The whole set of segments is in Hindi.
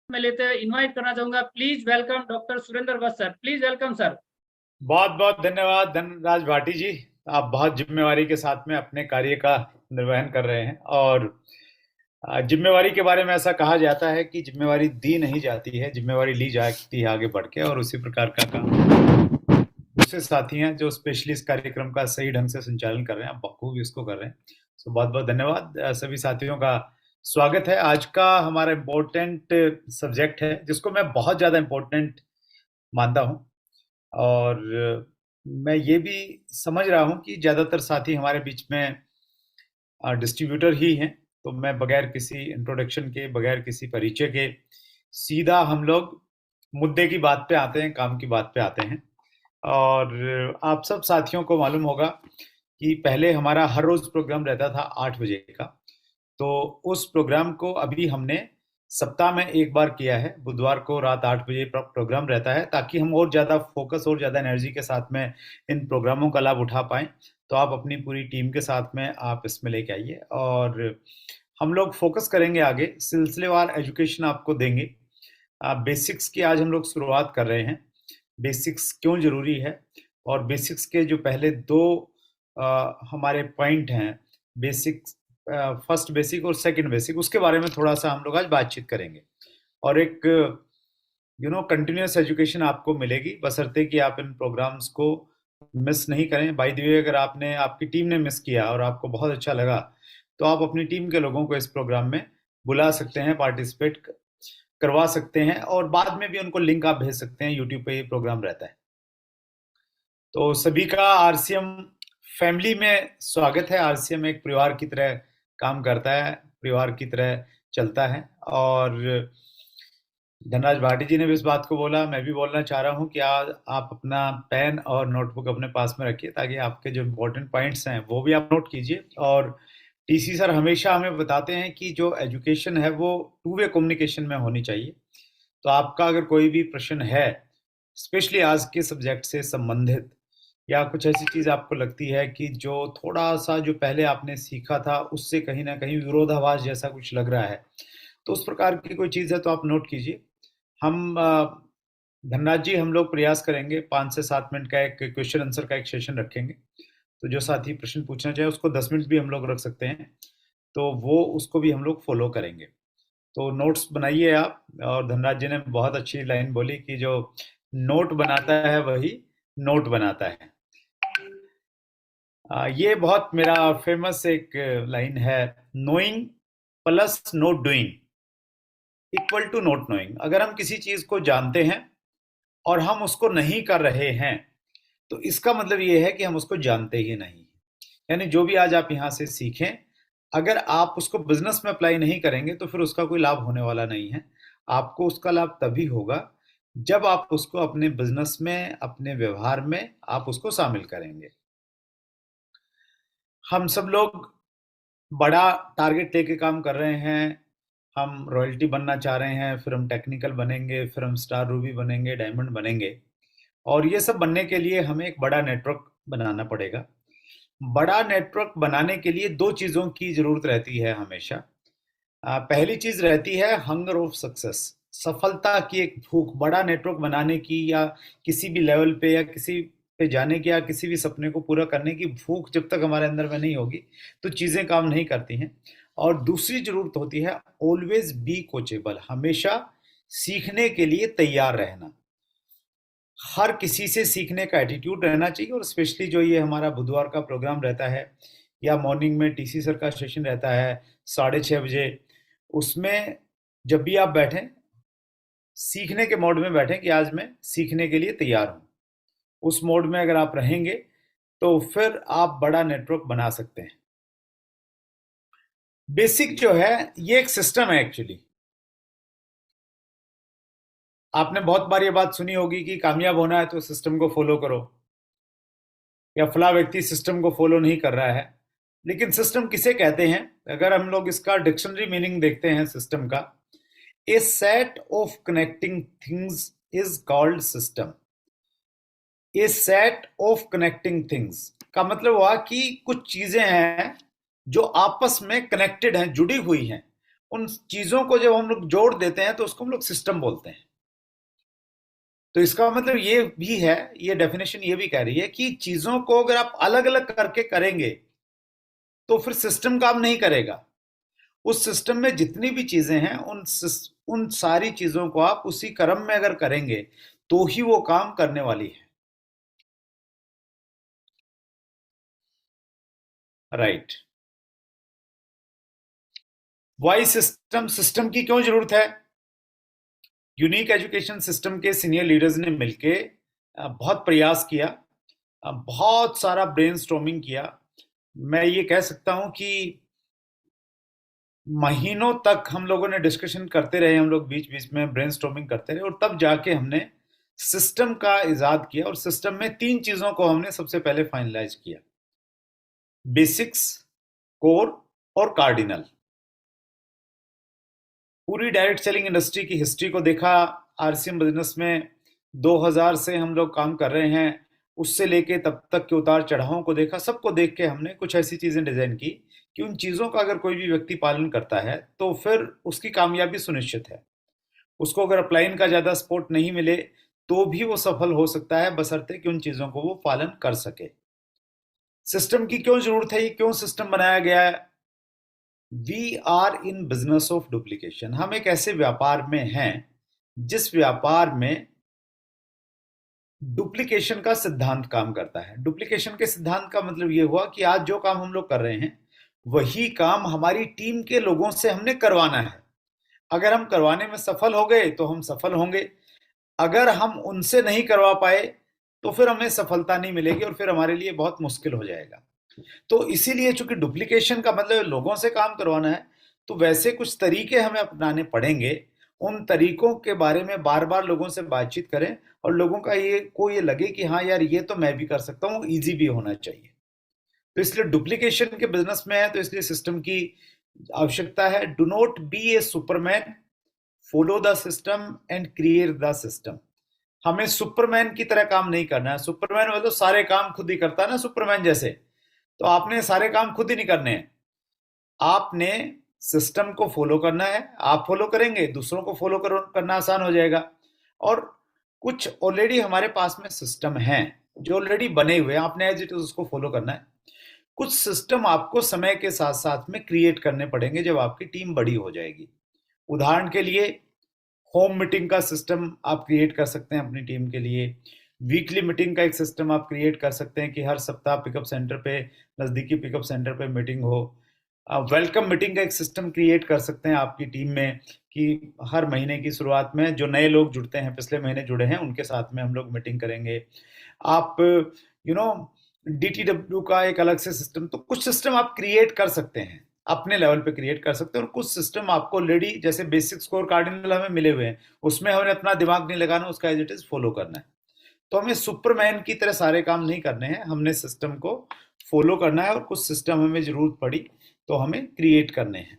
मैं लेते इनवाइट करना चाहूंगा। Please welcome doctor Surendra Vats sir. Please welcome sir. बहुत बहुत धन्यवाद धनराज भाटी जी। आप बहुत जिम्मेवारी के साथ में अपने कार्य का निर्वहन कर रहे हैं। और जिम्मेवारी के बारे में ऐसा कहा जाता है कि जिम्मेवारी दी नहीं जाती है, जिम्मेवारी ली जाती है आगे बढ़ के। और उसी प्रकार का काम दूसरे साथी हैं जो स्पेशली इस कार्यक्रम का सही ढंग से संचालन कर रहे हैं, आप बखूबी इसको कर रहे हैं। तो बहुत बहुत धन्यवाद। सभी साथियों का स्वागत है। आज का हमारा इम्पोर्टेंट सब्जेक्ट है जिसको मैं बहुत ज़्यादा इम्पोर्टेंट मानता हूँ। और मैं ये भी समझ रहा हूँ कि ज़्यादातर साथी हमारे बीच में डिस्ट्रीब्यूटर ही हैं। तो मैं बगैर किसी इंट्रोडक्शन के, बगैर किसी परिचय के, सीधा हम लोग मुद्दे की बात पे आते हैं, काम की बात पे आते हैं। और आप सब साथियों को मालूम होगा कि पहले हमारा हर रोज प्रोग्राम रहता था 8 बजे का। तो उस प्रोग्राम को अभी हमने सप्ताह में एक बार किया है। बुधवार को रात 8 बजे प्रोग्राम रहता है ताकि हम और ज़्यादा फोकस और ज़्यादा एनर्जी के साथ में इन प्रोग्रामों का लाभ उठा पाएं। तो आप अपनी पूरी टीम के साथ में आप इसमें लेके आइए और हम लोग फोकस करेंगे आगे, सिलसिलेवार एजुकेशन आपको देंगे। बेसिक्स की आज हम लोग शुरुआत कर रहे हैं। बेसिक्स क्यों जरूरी है और बेसिक्स के जो पहले दो हमारे पॉइंट हैं, बेसिक्स, फर्स्ट बेसिक और सेकंड बेसिक, उसके बारे में थोड़ा सा हम लोग आज बातचीत करेंगे। और एक कंटिन्यूस एजुकेशन आपको मिलेगी, बशर्ते कि आप इन प्रोग्राम्स को मिस नहीं करें। बाय द वे, अगर आपकी टीम ने मिस किया और आपको बहुत अच्छा लगा तो आप अपनी टीम के लोगों को इस प्रोग्राम में बुला सकते हैं, पार्टिसिपेट करवा सकते हैं और बाद में भी उनको लिंक आप भेज सकते हैं। यूट्यूब पे ये प्रोग्राम रहता है। तो सभी का आरसीएम फैमिली में स्वागत है। आरसीएम एक परिवार की तरह काम करता है, परिवार की तरह चलता है। और धनराज भाटी जी ने भी इस बात को बोला, मैं भी बोलना चाह रहा हूँ कि आज आप अपना पेन और नोटबुक अपने पास में रखिए ताकि आपके जो इम्पोर्टेंट पॉइंट्स हैं वो भी आप नोट कीजिए। और टीसी सर हमेशा हमें बताते हैं कि जो एजुकेशन है वो टू वे कम्युनिकेशन में होनी चाहिए। तो आपका अगर कोई भी प्रश्न है, स्पेशली आज के सब्जेक्ट से संबंधित, या कुछ ऐसी चीज आपको लगती है कि जो थोड़ा सा जो पहले आपने सीखा था उससे कहीं ना कहीं विरोधाभास जैसा कुछ लग रहा है, तो उस प्रकार की कोई चीज है तो आप नोट कीजिए। हम धनराज जी, हम लोग प्रयास करेंगे 5 से 7 मिनट का एक क्वेश्चन आंसर का एक सेशन रखेंगे। तो जो साथी प्रश्न पूछना चाहे उसको 10 मिनट भी हम लोग रख सकते हैं, तो वो उसको भी हम लोग फॉलो करेंगे। तो नोट्स बनाइए आप। और धनराज जी ने बहुत अच्छी लाइन बोली कि जो नोट बनाता है वही नोट बनाता है। ये बहुत मेरा फेमस एक लाइन है, knowing plus not doing equal to not knowing. अगर हम किसी चीज को जानते हैं और हम उसको नहीं कर रहे हैं तो इसका मतलब ये है कि हम उसको जानते ही नहीं। यानी जो भी आज आप यहाँ से सीखें, अगर आप उसको बिजनेस में अप्लाई नहीं करेंगे तो फिर उसका कोई लाभ होने वाला नहीं है। आपको उसका लाभ तभी होगा जब आप उसको अपने बिजनेस में, अपने व्यवहार में आप उसको शामिल करेंगे। हम सब लोग बड़ा टारगेट लेके काम कर रहे हैं। हम रॉयल्टी बनना चाह रहे हैं, फिर हम टेक्निकल बनेंगे, फिर हम स्टार रूबी बनेंगे, डायमंड बनेंगे। और ये सब बनने के लिए हमें एक बड़ा नेटवर्क बनाना पड़ेगा। बड़ा नेटवर्क बनाने के लिए दो चीजों की जरूरत रहती है हमेशा। पहली चीज रहती है हंगर ऑफ सक्सेस, सफलता की एक भूख। बड़ा नेटवर्क बनाने की, या किसी भी लेवल पे, या किसी पे जाने की, या किसी भी सपने को पूरा करने की भूख जब तक हमारे अंदर में नहीं होगी तो चीजें काम नहीं करती हैं। और दूसरी जरूरत होती है ऑलवेज बी कोचेबल, हमेशा सीखने के लिए तैयार रहना। हर किसी से सीखने का एटीट्यूड रहना चाहिए। और स्पेशली जो ये हमारा बुधवार का प्रोग्राम रहता है या मॉर्निंग में टीसी सर का सेशन रहता है 6:30 बजे, उसमें जब भी आप बैठें, सीखने के मोड में बैठें कि आज मैं सीखने के लिए तैयार हूं। उस मोड में अगर आप रहेंगे तो फिर आप बड़ा नेटवर्क बना सकते हैं। बेसिक जो है ये एक सिस्टम है एक्चुअली। आपने बहुत बार ये बात सुनी होगी कि कामयाब होना है तो सिस्टम को फॉलो करो, या फला व्यक्ति सिस्टम को फॉलो नहीं कर रहा है। लेकिन सिस्टम किसे कहते हैं? अगर हम लोग इसका डिक्शनरी मीनिंग देखते हैं सिस्टम का, a set of connecting things is called system. A set of connecting things का मतलब हुआ कि कुछ चीजें हैं जो आपस में कनेक्टेड हैं, जुड़ी हुई हैं, उन चीजों को जब हम लोग जोड़ देते हैं तो उसको हम लोग सिस्टम बोलते हैं। तो इसका मतलब ये भी है, ये डेफिनेशन ये भी कह रही है कि चीजों को अगर आप अलग अलग करके करेंगे तो फिर सिस्टम काम नहीं करेगा। उस सिस्टम में जितनी भी चीजें हैं उन सारी चीजों को आप उसी क्रम में अगर करेंगे तो ही वो काम करने वाली है। राइट। वाई सिस्टम, सिस्टम की क्यों जरूरत है? यूनिक एजुकेशन सिस्टम के सीनियर लीडर्स ने मिलके बहुत प्रयास किया, बहुत सारा ब्रेनस्टॉर्मिंग किया। मैं ये कह सकता हूं कि महीनों तक हम लोगों ने डिस्कशन करते रहे, हम लोग बीच बीच में ब्रेनस्टॉर्मिंग करते रहे, और तब जाके हमने सिस्टम का इजाद किया। और सिस्टम में 3 चीजों को हमने सबसे पहले फाइनलाइज किया: बेसिक्स, कोर और कार्डिनल। पूरी डायरेक्ट सेलिंग इंडस्ट्री की हिस्ट्री को देखा, आरसीएम बिजनेस में 2000 से हम लोग काम कर रहे हैं, उससे लेके तब तक के उतार चढ़ावों को देखा। सबको देख के हमने कुछ ऐसी चीजें डिजाइन की कि उन चीजों का अगर कोई भी व्यक्ति पालन करता है तो फिर उसकी कामयाबी सुनिश्चित है। उसको अगर अपलाइन का ज्यादा सपोर्ट नहीं मिले तो भी वो सफल हो सकता है, बशर्ते कि उन चीजों को वो पालन कर सके। सिस्टम की क्यों जरूरत है, ये क्यों सिस्टम बनाया गया है? We are in business of duplication. हम एक ऐसे व्यापार में हैं जिस व्यापार में डुप्लीकेशन का सिद्धांत काम करता है। डुप्लीकेशन के सिद्धांत का मतलब यह हुआ कि आज जो काम हम लोग कर रहे हैं वही काम हमारी टीम के लोगों से हमने करवाना है। अगर हम करवाने में सफल हो गए तो हम सफल होंगे, अगर हम उनसे नहीं करवा पाए तो फिर हमें सफलता नहीं मिलेगी और फिर हमारे लिए बहुत मुश्किल हो जाएगा। तो इसीलिए चूंकि डुप्लीकेशन का मतलब लोगों से काम करवाना है, तो वैसे कुछ तरीके हमें अपनाने पड़ेंगे। उन तरीकों के बारे में बार बार लोगों से बातचीत करें और लोगों का ये लगे कि हाँ यार, ये तो मैं भी कर सकता हूँ, इजी भी होना चाहिए। तो इसलिए डुप्लीकेशन के बिजनेस में है तो इसलिए सिस्टम की आवश्यकता है। Do not be A Superman, follow the system and create the system. हमें सुपरमैन की तरह काम नहीं करना है। सुपरमैन मतलब सारे काम खुद ही करता है ना, सुपरमैन जैसे। तो आपने सारे काम खुद ही नहीं करने हैं, आपने सिस्टम को फॉलो करना है। आप फॉलो करेंगे, दूसरों को फॉलो करना आसान हो जाएगा। और कुछ ऑलरेडी हमारे पास में सिस्टम हैं जो ऑलरेडी बने हुए हैं, आपने एज इट इज उसको फॉलो करना है। कुछ सिस्टम आपको समय के साथ साथ में क्रिएट करने पड़ेंगे जब आपकी टीम बड़ी हो जाएगी। उदाहरण के लिए होम मीटिंग का सिस्टम आप क्रिएट कर सकते हैं अपनी टीम के लिए। वीकली मीटिंग का एक सिस्टम आप क्रिएट कर सकते हैं कि हर सप्ताह पिकअप सेंटर पे, नज़दीकी पिकअप सेंटर पे मीटिंग हो। वेलकम मीटिंग का एक सिस्टम क्रिएट कर सकते हैं आपकी टीम में कि हर महीने की शुरुआत में जो नए लोग जुड़ते हैं, पिछले महीने जुड़े हैं, उनके साथ में हम लोग मीटिंग करेंगे। आप DTW का एक अलग से सिस्टम, तो कुछ सिस्टम आप क्रिएट कर सकते हैं, अपने लेवल पे क्रिएट कर सकते हैं। और कुछ सिस्टम आपको ऑलरेडी, जैसे बेसिक, स्कोर, कार्डिनल हमें मिले हुए हैं, उसमें हमें अपना दिमाग नहीं लगाना, उसका एज इट इज फॉलो करना है। तो हमें सुपरमैन की तरह सारे काम नहीं करने हैं, हमने सिस्टम को फॉलो करना है और कुछ सिस्टम हमें जरूरत पड़ी तो हमें क्रिएट करने हैं।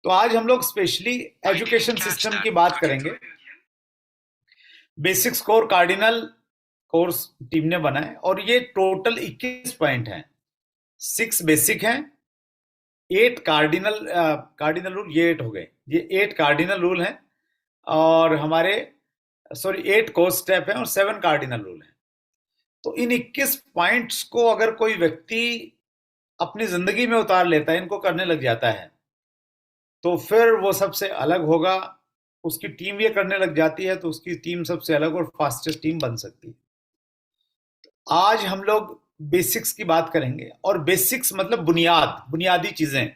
तो आज हम लोग स्पेशली एजुकेशन सिस्टम की बात करेंगे। Basic, score, cardinal course team ने बनाए और ये टोटल 21 पॉइंट हैं। 6 बेसिक हैं, 8 कार्डिनल रूल, ये 8 हो गए, ये 8 कार्डिनल रूल हैं और 8 कोर स्टेप हैं और 7 कार्डिनल रूल हैं। तो इन 21 पॉइंट्स को अगर कोई व्यक्ति अपनी जिंदगी में उतार लेता है, इनको करने लग जाता है, तो फिर वो सबसे अलग होगा। उसकी टीम ये करने लग जाती है तो उसकी टीम सबसे अलग और फास्टेस्ट टीम बन सकती है। आज हम लोग बेसिक्स की बात करेंगे और बेसिक्स मतलब बुनियादी चीजें।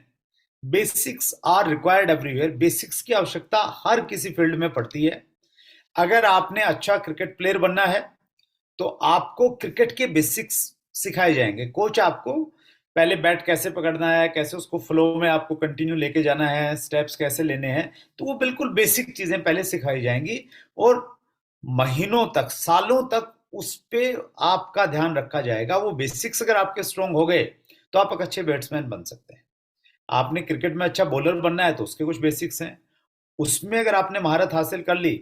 Basics are required everywhere. Basics की आवश्यकता हर किसी फील्ड में पड़ती है। अगर आपने अच्छा क्रिकेट प्लेयर बनना है तो आपको क्रिकेट के बेसिक्स सिखाए जाएंगे। कोच आपको पहले बैट कैसे पकड़ना है, कैसे उसको फ्लो में आपको कंटिन्यू लेके जाना है, स्टेप्स कैसे लेने हैं, तो वो बिल्कुल बेसिक चीजें पहले सिखाई जाएंगी और महीनों तक, सालों तक उस पे आपका ध्यान रखा जाएगा। वो बेसिक्स अगर आपके स्ट्रांग हो गए तो आप एक अच्छे बैट्समैन बन सकते हैं। आपने क्रिकेट में अच्छा बॉलर बनना है तो उसके कुछ बेसिक्स हैं, उसमें अगर आपने महारत हासिल कर ली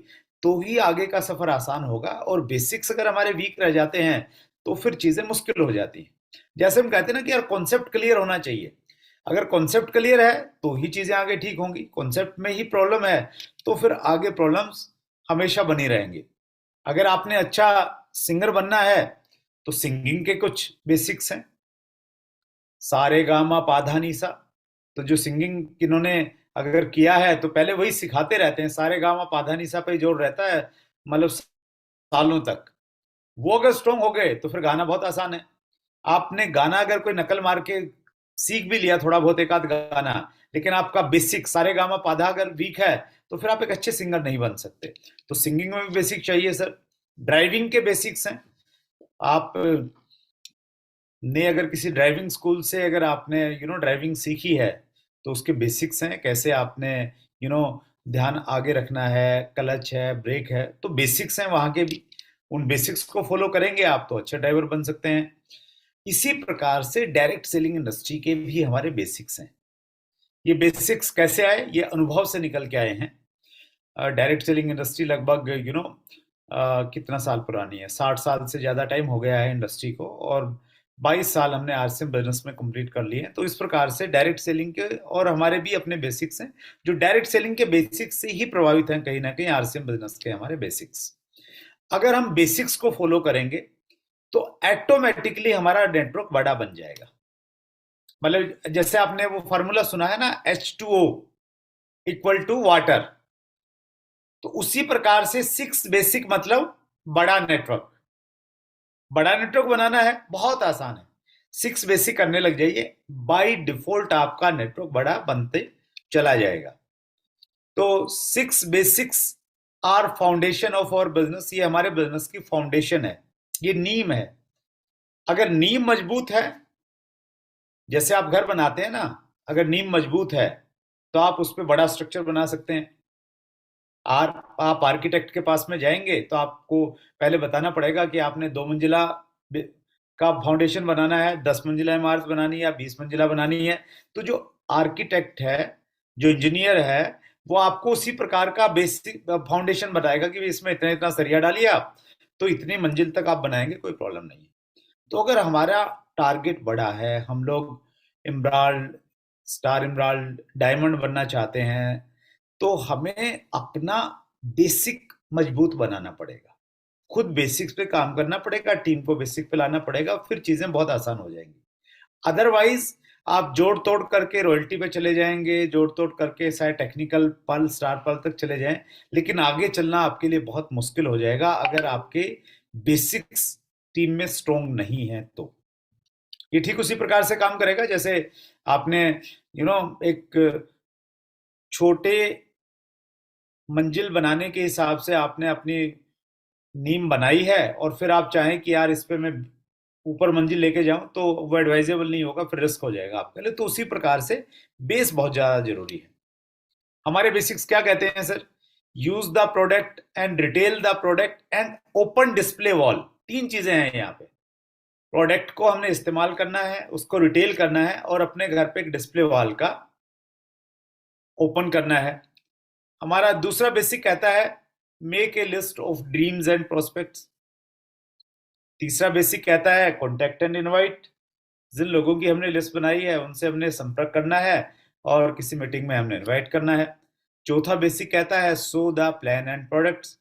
तो ही आगे का सफर आसान होगा। और बेसिक्स अगर हमारे वीक रह जाते हैं तो फिर चीजें मुश्किल हो जाती हैं। जैसे हम कहते हैं ना कि यार कॉन्सेप्ट क्लियर होना चाहिए। अगर कॉन्सेप्ट क्लियर है तो ही चीजें आगे ठीक होंगी, कॉन्सेप्ट में ही प्रॉब्लम है तो फिर आगे प्रॉब्लम्स हमेशा बनी रहेंगी। अगर आपने अच्छा सिंगर बनना है तो सिंगिंग के कुछ बेसिक्स हैं, सारे गामा पाधा नीसा। तो जो सिंगिंग किन्होंने अगर किया है तो पहले वही सिखाते रहते हैं, सारे गामा पाधा नीसा पे ही जोर रहता है, मतलब सालों तक। वो अगर स्ट्रोंग हो गए तो फिर गाना बहुत आसान है। आपने गाना अगर कोई नकल मार के सीख भी लिया थोड़ा बहुत एक आध गाना, लेकिन आपका बेसिक सारे गामा पाधा अगर वीक है तो फिर आप एक अच्छे सिंगर नहीं बन सकते। तो सिंगिंग में भी बेसिक चाहिए सर। ड्राइविंग के बेसिक्स हैं। आप ने अगर किसी ड्राइविंग स्कूल से अगर आपने ड्राइविंग सीखी है तो उसके बेसिक्स हैं, कैसे आपने यू नो ध्यान आगे रखना है, क्लच है, ब्रेक है, तो बेसिक्स हैं वहां के भी। उन बेसिक्स को फॉलो करेंगे आप तो अच्छे ड्राइवर बन सकते हैं। इसी प्रकार से डायरेक्ट सेलिंग इंडस्ट्री के भी हमारे बेसिक्स हैं। ये बेसिक्स कैसे आए? ये अनुभव से निकल के आए हैं। डायरेक्ट सेलिंग इंडस्ट्री लगभग कितना साल पुरानी है, 60 साल से ज़्यादा टाइम हो गया है इंडस्ट्री को, और 22 साल हमने आरसीएम बिजनेस में कंप्लीट कर लिए हैं। तो इस प्रकार से डायरेक्ट सेलिंग के और हमारे भी अपने बेसिक्स हैं, जो डायरेक्ट सेलिंग के बेसिक्स से ही प्रभावित हैं कहीं ना कहीं आरसीएम बिजनेस के हमारे बेसिक्स। अगर हम बेसिक्स को फॉलो करेंगे तो ऑटोमेटिकली हमारा नेटवर्क बड़ा बन जाएगा। मतलब जैसे आपने वो फॉर्मूला सुना है ना, H2O इक्वल टू वाटर, तो उसी प्रकार से 6 बेसिक मतलब बड़ा नेटवर्क। बड़ा नेटवर्क बनाना है बहुत आसान है, 6 बेसिक करने लग जाइए, बाय डिफॉल्ट आपका नेटवर्क बड़ा बनते चला जाएगा। तो 6 basics are foundation of our business. ये हमारे बिजनेस की फाउंडेशन है, ये नींव है। अगर नींव मजबूत है, जैसे आप घर बनाते हैं ना, अगर नींव मजबूत है तो आप उस पर बड़ा स्ट्रक्चर बना सकते हैं। आप आर्किटेक्ट के पास में जाएंगे तो आपको पहले बताना पड़ेगा कि आपने 2 मंजिला का फाउंडेशन बनाना है, 10 मंजिला इमारत बनानी है या 20 मंजिला बनानी है। तो जो आर्किटेक्ट है, जो इंजीनियर है, वो आपको उसी प्रकार का बेसिक फाउंडेशन बताएगा कि इसमें इतना इतना सरिया डालिए आप, तो इतनी मंजिल तक आप बनाएंगे, कोई प्रॉब्लम नहीं है। तो अगर हमारा टारगेट बड़ा है, हम लोग इमराल्ड, स्टार इमराल्ड, डायमंड बनना चाहते हैं, तो हमें अपना बेसिक मजबूत बनाना पड़ेगा, खुद बेसिक्स पे काम करना पड़ेगा, टीम को बेसिक पे लाना पड़ेगा, फिर चीजें बहुत आसान हो जाएंगी। अदरवाइज आप जोड़ तोड़ करके रॉयल्टी पे चले जाएंगे, जोड़ तोड़ करके शायद टेक्निकल पल, स्टार पल तक चले जाएं, लेकिन आगे चलना आपके लिए बहुत मुश्किल हो जाएगा अगर आपके बेसिक्स टीम में स्ट्रोंग नहीं है तो। ये ठीक उसी प्रकार से काम करेगा जैसे आपने एक छोटे मंजिल बनाने के हिसाब से आपने अपनी नींव बनाई है, और फिर आप चाहें कि यार इस पे मैं ऊपर मंजिल लेके जाऊं, तो वो एडवाइजेबल नहीं होगा, फिर रिस्क हो जाएगा आपके लिए। तो उसी प्रकार से बेस बहुत ज्यादा जरूरी है। हमारे बेसिक्स क्या कहते हैं sir? Use the product and retail the product and open display wall. 3 चीजें हैं यहाँ पे। प्रोडक्ट को हमने इस्तेमाल करना है, उसको रिटेल करना है, और अपने घर पे एक डिस्प्ले वॉल का ओपन करना है। हमारा दूसरा बेसिक कहता है make a list of dreams and prospects. तीसरा बेसिक कहता है कॉन्टेक्ट एंड इनवाइट। जिन लोगों की हमने लिस्ट बनाई है उनसे हमने संपर्क करना है और किसी मीटिंग में हमने इनवाइट करना है। चौथा बेसिक कहता है so the plan and products.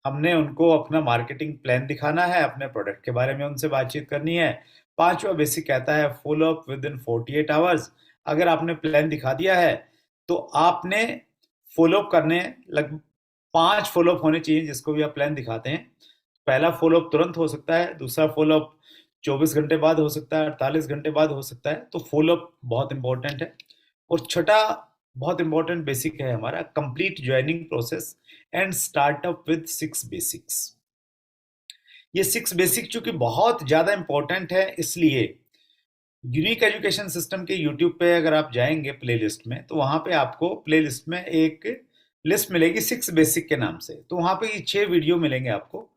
हमने उनको अपना मार्केटिंग प्लान दिखाना है, अपने प्रोडक्ट के बारे में उनसे बातचीत करनी है। पांचवा बेसिक कहता है follow up with in 48 hours. अगर आपने प्लान दिखा दिया है तो आपने फॉलोअप करने लग 5 फॉलोअप होने चाहिए जिसको भी आप प्लान दिखाते हैं। पहला फॉलोअप तुरंत हो सकता है, दूसरा फॉलोअप 24 घंटे बाद हो सकता है, 48 घंटे बाद हो सकता है। तो फॉलोअप बहुत इंपॉर्टेंट है। और छठा बहुत इंपॉर्टेंट बेसिक है हमारा complete joining process and startup with 6 basics. ये 6 बेसिक चूंकि बहुत ज्यादा इंपॉर्टेंट है, इसलिए यूनिक एजुकेशन सिस्टम के यूट्यूब पे अगर आप जाएंगे प्लेलिस्ट में, तो वहां पे आपको प्लेलिस्ट में एक लिस्ट मिलेगी 6 बेसिक के नाम से। तो वहां पे ये 6 वीडियो मिलेंगे आपको,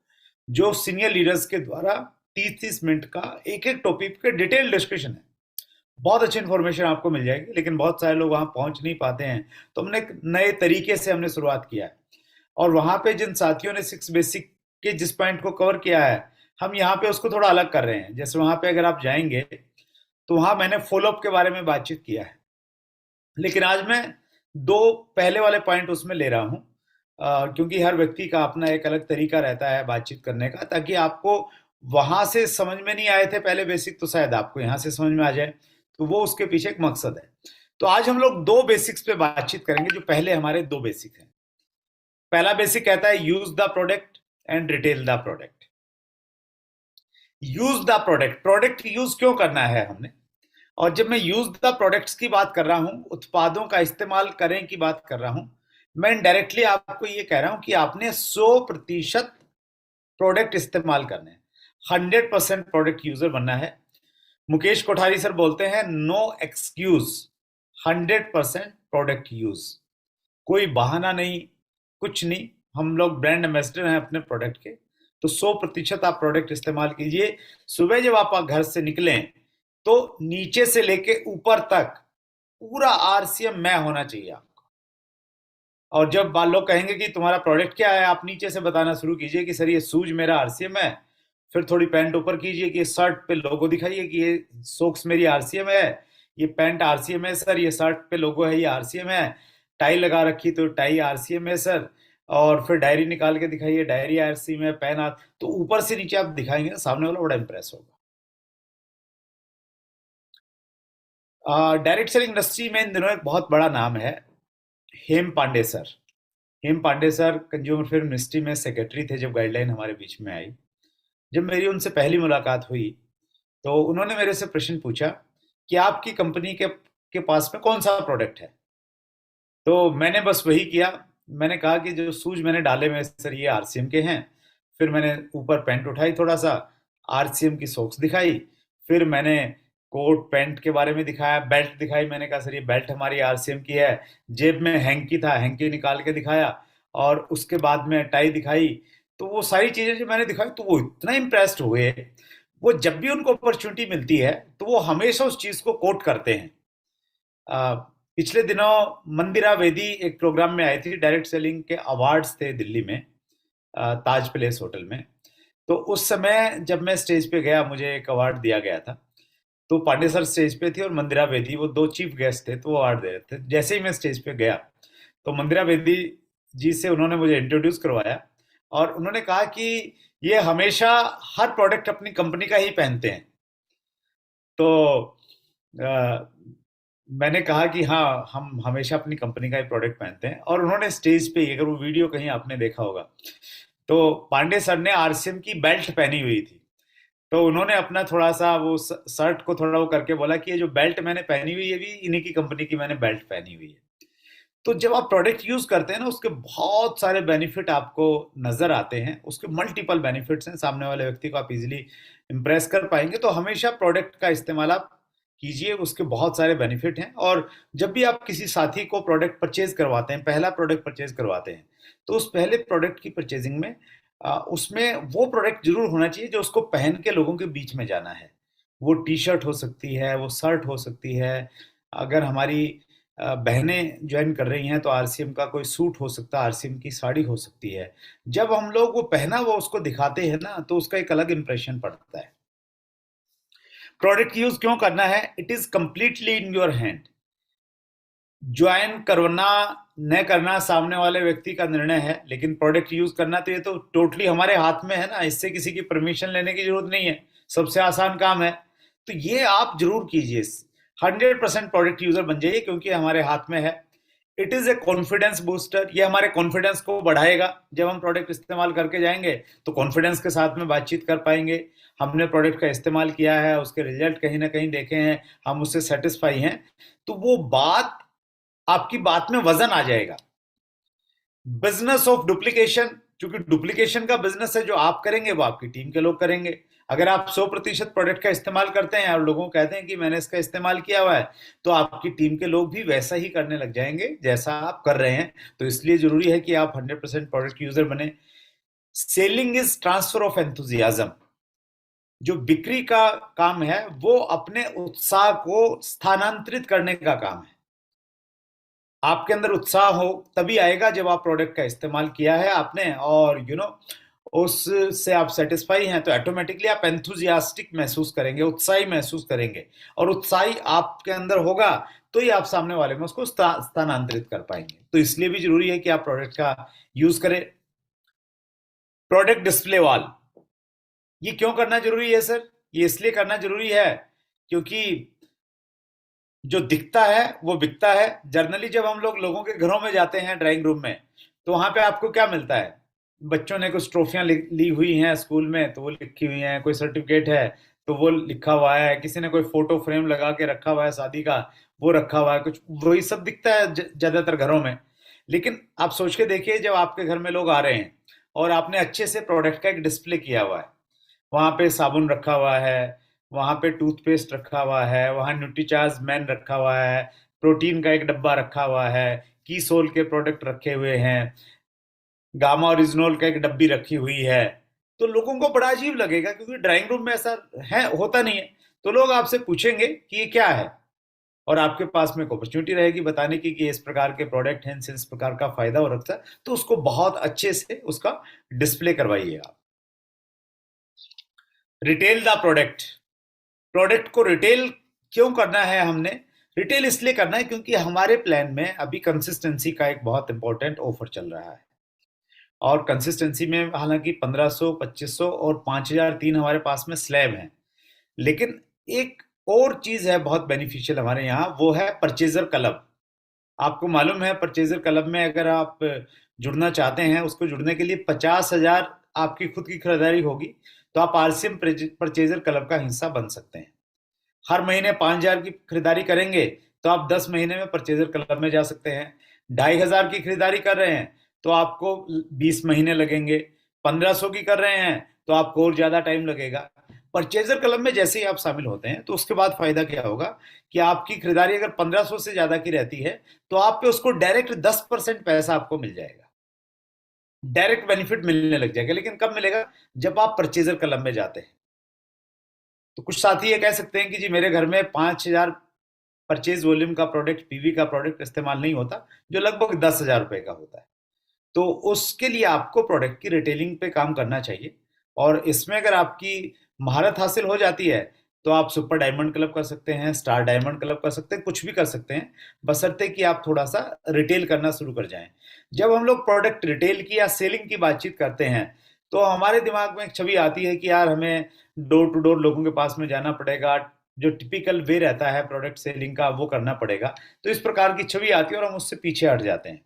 जो सीनियर लीडर्स के द्वारा 30-30 मिनट का एक एक टॉपिक के डिटेल डिस्कशन है। बहुत अच्छी इन्फॉर्मेशन आपको मिल जाएगी, लेकिन बहुत सारे लोग वहां पहुंच नहीं पाते हैं। तो हमने एक नए तरीके से हमने शुरुआत किया है, और वहां पे जिन साथियों ने 6 बेसिक के जिस पॉइंट को कवर किया है, हम यहाँ पे उसको थोड़ा अलग कर रहे हैं। जैसे वहां पे अगर आप जाएंगे तो वहां मैंने फॉलोअप के बारे में बातचीत किया है। लेकिन आज मैं दो पहले वाले पॉइंट उसमें ले रहा हूं, क्योंकि हर व्यक्ति का अपना एक अलग तरीका रहता है बातचीत करने का, ताकि आपको वहां से समझ में नहीं आए थे पहले बेसिक, तो शायद आपको यहां से समझ में आ जाए। तो वो उसके पीछे एक मकसद है। तो आज हम लोग दो बेसिक्स पे बातचीत करेंगे, जो पहले हमारे दो बेसिक हैं। पहला बेसिक कहता है use the product and retail the product. Use the product, product use क्यों करना है हमने। और जब मैं यूज द प्रोडक्ट्स की बात कर रहा हूं, उत्पादों का इस्तेमाल करें की बात कर रहा हूं, मैं डायरेक्टली आपको ये कह रहा हूं कि आपने 100% प्रोडक्ट इस्तेमाल करने हैं। 100% प्रोडक्ट यूजर बनना है। मुकेश कोठारी सर बोलते हैं नो एक्सक्यूज, 100% प्रोडक्ट यूज। कोई बहाना नहीं, कुछ नहीं। हम लोग ब्रांड एम्बेसडर हैं अपने प्रोडक्ट के, तो 100% आप प्रोडक्ट इस्तेमाल कीजिए। सुबह जब आप घर से निकलें तो नीचे से लेके ऊपर तक पूरा आरसीएम मैं होना चाहिए आपको। और जब लोग कहेंगे कि तुम्हारा प्रोडक्ट क्या है, आप नीचे से बताना शुरू कीजिए कि सर ये शूज मेरा आरसीएम है। फिर थोड़ी पैंट ऊपर कीजिए कि शर्ट पे लोगो दिखाइए कि ये सोक्स मेरी आरसीएम है, ये पैंट आरसीएम है सर, ये शर्ट पे लोगो है, ये आरसीएम है। टाई लगा रखी तो टाई आरसीएम है सर। और फिर डायरी निकाल के दिखाइए, डायरी आरसीएम है, पेन आर। तो ऊपर से नीचे आप दिखाएंगे ना, सामने वाला बड़ा इंप्रेस होगा। डायरेक्ट सेलिंग इंडस्ट्री में इन दिनों एक बहुत बड़ा नाम है, Hem Pandey sir. Hem Pandey sir consumer फिल्म मिनिस्ट्री में सेक्रेटरी थे जब गाइडलाइन हमारे बीच में आई। जब मेरी उनसे पहली मुलाकात हुई तो उन्होंने मेरे से प्रश्न पूछा कि आपकी कंपनी के पास में कौन सा प्रोडक्ट है। तो मैंने बस वही किया। मैंने कहा कि जो शूज मैंने डाले में सर ये आरसीएम के हैं। फिर मैंने ऊपर पैंट उठाई, थोड़ा सा आरसीएम की सॉक्स दिखाई। फिर मैंने कोट पैंट के बारे में दिखाया, बेल्ट दिखाई। मैंने कहा सर ये बेल्ट हमारी आरसीएम की है। जेब में हैंकी था, हैंकी निकाल के दिखाया। और उसके बाद में टाई दिखाई। तो वो सारी चीजें जो मैंने दिखाई, तो वो इतना इम्प्रेस्ड हुए। वो जब भी उनको अपॉर्चुनिटी मिलती है तो वो हमेशा उस चीज को कोट करते हैं। पिछले दिनों मंदिरा वेदी एक प्रोग्राम में आई थी, डायरेक्ट सेलिंग के अवार्ड्स थे दिल्ली में, ताज पैलेस होटल में। तो उस समय जब मैं स्टेज पे गया, मुझे एक अवार्ड दिया गया था। तो पांडे सर स्टेज पे थे और मंदिरा वेदी, वो दो चीफ गेस्ट थे, तो वो अवार्ड दे रहे थे। जैसे ही मैं स्टेज पे गया तो मंदिरा वेदी जी से उन्होंने मुझे इंट्रोड्यूस करवाया। और उन्होंने कहा कि ये हमेशा हर प्रोडक्ट अपनी कंपनी का ही पहनते हैं। तो मैंने कहा कि हाँ, हम हमेशा अपनी कंपनी का ही प्रोडक्ट पहनते हैं। और उन्होंने स्टेज पे, अगर वो वीडियो कहीं आपने देखा होगा, तो पांडे सर ने आरसीएम की बेल्ट पहनी हुई थी। तो उन्होंने अपना थोड़ा सा वो शर्ट को थोड़ा वो करके बोला कि ये जो बेल्ट मैंने पहनी हुई है, भी इन्हीं की कंपनी की मैंने बेल्ट पहनी हुई है। तो जब आप प्रोडक्ट यूज करते हैं ना, उसके बहुत सारे बेनिफिट आपको नजर आते हैं। उसके मल्टीपल बेनिफिट्स हैं, सामने वाले व्यक्ति को आप इजीली इंप्रेस कर पाएंगे। तो हमेशा प्रोडक्ट का इस्तेमाल आप कीजिए, उसके बहुत सारे बेनिफिट हैं। और जब भी आप किसी साथी को प्रोडक्ट परचेज करवाते हैं, पहला प्रोडक्ट परचेज करवाते हैं, तो उस पहले प्रोडक्ट की परचेजिंग में उसमें वो प्रोडक्ट जरूर होना चाहिए जो उसको पहन के लोगों के बीच में जाना है। वो टी शर्ट हो सकती है, वो शर्ट हो सकती है। अगर हमारी बहनें ज्वाइन कर रही हैं तो आरसीएम का कोई सूट हो सकता है, आरसीएम की साड़ी हो सकती है। जब हम लोग वो पहना वो उसको दिखाते हैं ना, तो उसका एक अलग इंप्रेशन पड़ता है। प्रोडक्ट यूज क्यों करना है? It is completely in your hand. Join करना न करना सामने वाले व्यक्ति का निर्णय है, लेकिन प्रोडक्ट यूज करना तो ये तो टोटली हमारे हाथ में है ना। इससे किसी की परमिशन लेने की जरूरत नहीं है, सबसे आसान काम है। तो ये आप जरूर कीजिए, 100% प्रोडक्ट यूजर बन जाइए, क्योंकि हमारे हाथ में है। It is a confidence booster, ये हमारे कॉन्फिडेंस को बढ़ाएगा। जब हम प्रोडक्ट इस्तेमाल करके जाएंगे तो कॉन्फिडेंस के साथ में बातचीत कर पाएंगे। हमने प्रोडक्ट का इस्तेमाल किया है, उसके रिजल्ट कहीं ना कहीं देखे हैं, हम उससे सेटिस्फाई हैं, तो वो बात, आपकी बात में वजन आ जाएगा। बिजनेस ऑफ डुप्लीकेशन, क्योंकि डुप्लीकेशन का बिजनेस है, जो आप करेंगे वो आपकी टीम के लोग करेंगे। अगर आप 100% प्रोडक्ट का इस्तेमाल करते हैं और लोगों को कहते हैं कि मैंने इसका इस्तेमाल किया हुआ है, तो आपकी टीम के लोग भी वैसा ही करने लग जाएंगे जैसा आप कर रहे हैं। तो इसलिए जरूरी है कि आप 100% प्रोडक्ट यूजर बने। Selling is transfer of enthusiasm. जो बिक्री का काम है वो अपने उत्साह को स्थानांतरित करने का काम है। आपके अंदर उत्साह हो तभी आएगा जब आप प्रोडक्ट का इस्तेमाल किया है आपने, और उससे आप सेटिस्फाई हैं, तो ऑटोमेटिकली आप एंथुजियास्टिक महसूस करेंगे, उत्साही महसूस करेंगे। और उत्साही आपके अंदर होगा तो ही आप सामने वाले में उसको स्थानांतरित कर पाएंगे। तो इसलिए भी जरूरी है कि आप प्रोडक्ट का यूज करें। प्रोडक्ट डिस्प्ले वॉल, ये क्यों करना जरूरी है सर? ये इसलिए करना जरूरी है क्योंकि जो दिखता है वो बिकता है। जनरली जब हम लोग लोगों के घरों में जाते हैं ड्राइंग रूम में, तो वहां पे आपको क्या मिलता है? बच्चों ने कुछ ट्रॉफियां ली हुई हैं स्कूल में, तो वो लिखी हुई हैं, कोई सर्टिफिकेट है तो वो लिखा हुआ है, किसी ने कोई फोटो फ्रेम लगा के रखा हुआ है शादी का, वो रखा हुआ है, कुछ वही सब दिखता है ज्यादातर घरों में। लेकिन आप सोच के देखिए, जब आपके घर में लोग आ रहे हैं और आपने अच्छे से प्रोडक्ट का एक डिस्प्ले किया हुआ है, वहां पे साबुन रखा हुआ है, वहां पे टूथपेस्ट रखा हुआ है, वहां न्यूट्रीचार्ज मैन रखा हुआ है, प्रोटीन का एक डब्बा रखा हुआ है, की सोल के प्रोडक्ट रखे हुए हैं, गामा ओरिजिनल का एक डब्बी रखी हुई है, तो लोगों को बड़ा अजीब लगेगा, क्योंकि ड्राइंग रूम में ऐसा है होता नहीं है। तो लोग आपसे पूछेंगे कि ये क्या है, और आपके पास में एक अपॉर्चुनिटी रहेगी बताने की कि इस प्रकार के प्रोडक्ट हैं, इस प्रकार का फायदा हो रखता है, तो उसको बहुत अच्छे से उसका डिस्प्ले करवाइए आप। रिटेल द प्रोडक्ट, प्रोडक्ट को रिटेल क्यों करना है हमने? रिटेल इसलिए करना है क्योंकि हमारे प्लान में अभी कंसिस्टेंसी का एक बहुत इंपॉर्टेंट ऑफर चल रहा है, और कंसिस्टेंसी में हालांकि 1500, 2500 और 5000 तीन हमारे पास में स्लैब हैं। लेकिन एक और चीज है बहुत बेनिफिशियल हमारे यहाँ, वो है परचेजर क्लब। आपको मालूम है परचेजर क्लब में अगर आप जुड़ना चाहते हैं, उसको जुड़ने के लिए 50,000 आपकी खुद की खरीदारी होगी, तो आप आरसीएम परचेजर क्लब का हिस्सा बन सकते हैं। हर महीने 5,000 की खरीदारी करेंगे तो आप 10 महीने में परचेजर क्लब में जा सकते हैं। 2,500 की खरीदारी कर रहे हैं तो आपको 20 महीने लगेंगे। 1,500 की कर रहे हैं तो आपको और ज्यादा टाइम लगेगा। परचेजर क्लब में जैसे ही आप शामिल होते हैं, तो उसके बाद फायदा क्या होगा कि आपकी खरीदारी अगर 1,500 से ज्यादा की रहती है, तो आप पे उसको डायरेक्ट 10% पैसा आपको मिल जाएगा, डायरेक्ट बेनिफिट मिलने लग जाएगा। लेकिन कब मिलेगा? जब आप परचेजर क्लब में जाते हैं। तो कुछ साथी ये कह सकते हैं कि जी मेरे घर में 5,000 परचेज वॉल्यूम का प्रोडक्ट, पीवी का प्रोडक्ट इस्तेमाल नहीं होता, जो लगभग 10,000 रुपए का होता है। तो उसके लिए आपको प्रोडक्ट की रिटेलिंग पे काम करना चाहिए, और इसमें अगर आपकी महारत हासिल हो जाती है, तो आप सुपर डायमंड क्लब कर सकते हैं, स्टार डायमंड क्लब कर सकते हैं, कुछ भी कर सकते हैं, बशर्ते कि आप थोड़ा सा रिटेल करना शुरू कर जाएं। जब हम लोग प्रोडक्ट रिटेल की या सेलिंग की बातचीत करते हैं, तो हमारे दिमाग में एक छवि आती है कि यार हमें डोर टू डोर लोगों के पास में जाना पड़ेगा, जो टिपिकल वे रहता है प्रोडक्ट सेलिंग का वो करना पड़ेगा। तो इस प्रकार की छवि आती है और हम उससे पीछे हट जाते हैं।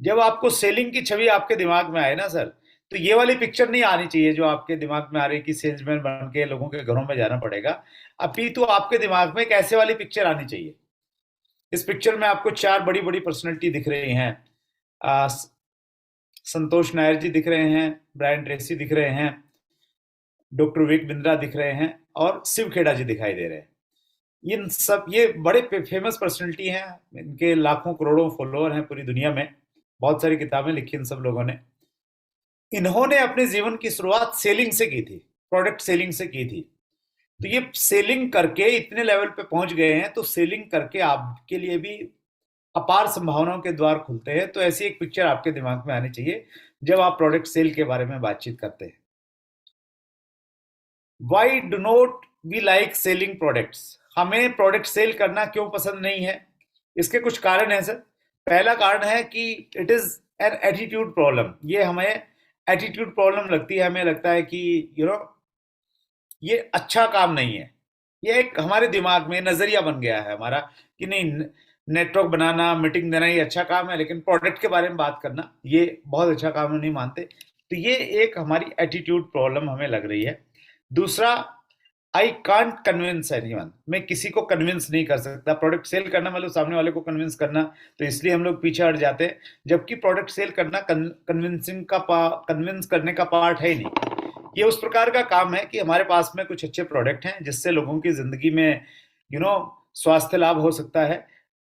जब आपको सेलिंग की छवि आपके दिमाग में आए ना सर, तो ये वाली पिक्चर नहीं आनी चाहिए जो आपके दिमाग में आ रही है कि सेल्समैन बन के लोगों के घरों में जाना पड़ेगा। अभी तो आपके दिमाग में एक ऐसे वाली पिक्चर आनी चाहिए। इस पिक्चर में आपको चार बड़ी बड़ी पर्सनैलिटी दिख रही हैं। आ, संतोष नायर जी दिख रहे हैं, ब्रायन ट्रेसी दिख रहे हैं, डॉक्टर विवेक बिंद्रा दिख रहे हैं, और शिव खेड़ा जी दिखाई दे रहे हैं। इन सब ये बड़े फेमस पर्सनैलिटी हैं, इनके लाखों करोड़ों फॉलोअर हैं पूरी दुनिया में, बहुत सारी किताबें लिखी इन सब लोगों ने। इन्होंने अपने जीवन की शुरुआत सेलिंग से की थी, प्रोडक्ट सेलिंग से की थी। तो ये सेलिंग करके इतने लेवल पे पहुंच गए हैं, तो सेलिंग करके आपके लिए भी अपार संभावनाओं के द्वार खुलते हैं। तो ऐसी एक पिक्चर आपके दिमाग में आनी चाहिए जब आप प्रोडक्ट सेल के बारे में बातचीत करते हैं। Why do not we like selling products? हमें प्रोडक्ट सेल करना क्यों पसंद नहीं है? इसके कुछ कारण हैं सर। पहला कारण है कि it is an attitude problem. ये हमें एटीट्यूड प्रॉब्लम लगती है, हमें लगता है कि ये अच्छा काम नहीं है। ये एक हमारे दिमाग में नजरिया बन गया है हमारा कि नहीं, नेटवर्क बनाना, मीटिंग देना ये अच्छा काम है, लेकिन प्रोडक्ट के बारे में बात करना ये बहुत अच्छा काम नहीं मानते। तो ये एक हमारी एटीट्यूड प्रॉब्लम हमें लग रही है। दूसरा, आई कांट कन्विंस एनीवन, मैं किसी को कन्विंस नहीं कर सकता। प्रोडक्ट सेल करना मतलब सामने वाले को कन्विंस करना, तो इसलिए हम लोग पीछे हट जाते हैं। जबकि प्रोडक्ट सेल करना कन्विंस करने का पार्ट है ही नहीं। ये उस प्रकार का काम है कि हमारे पास में कुछ अच्छे प्रोडक्ट हैं जिससे लोगों की जिंदगी में स्वास्थ्य लाभ हो सकता है।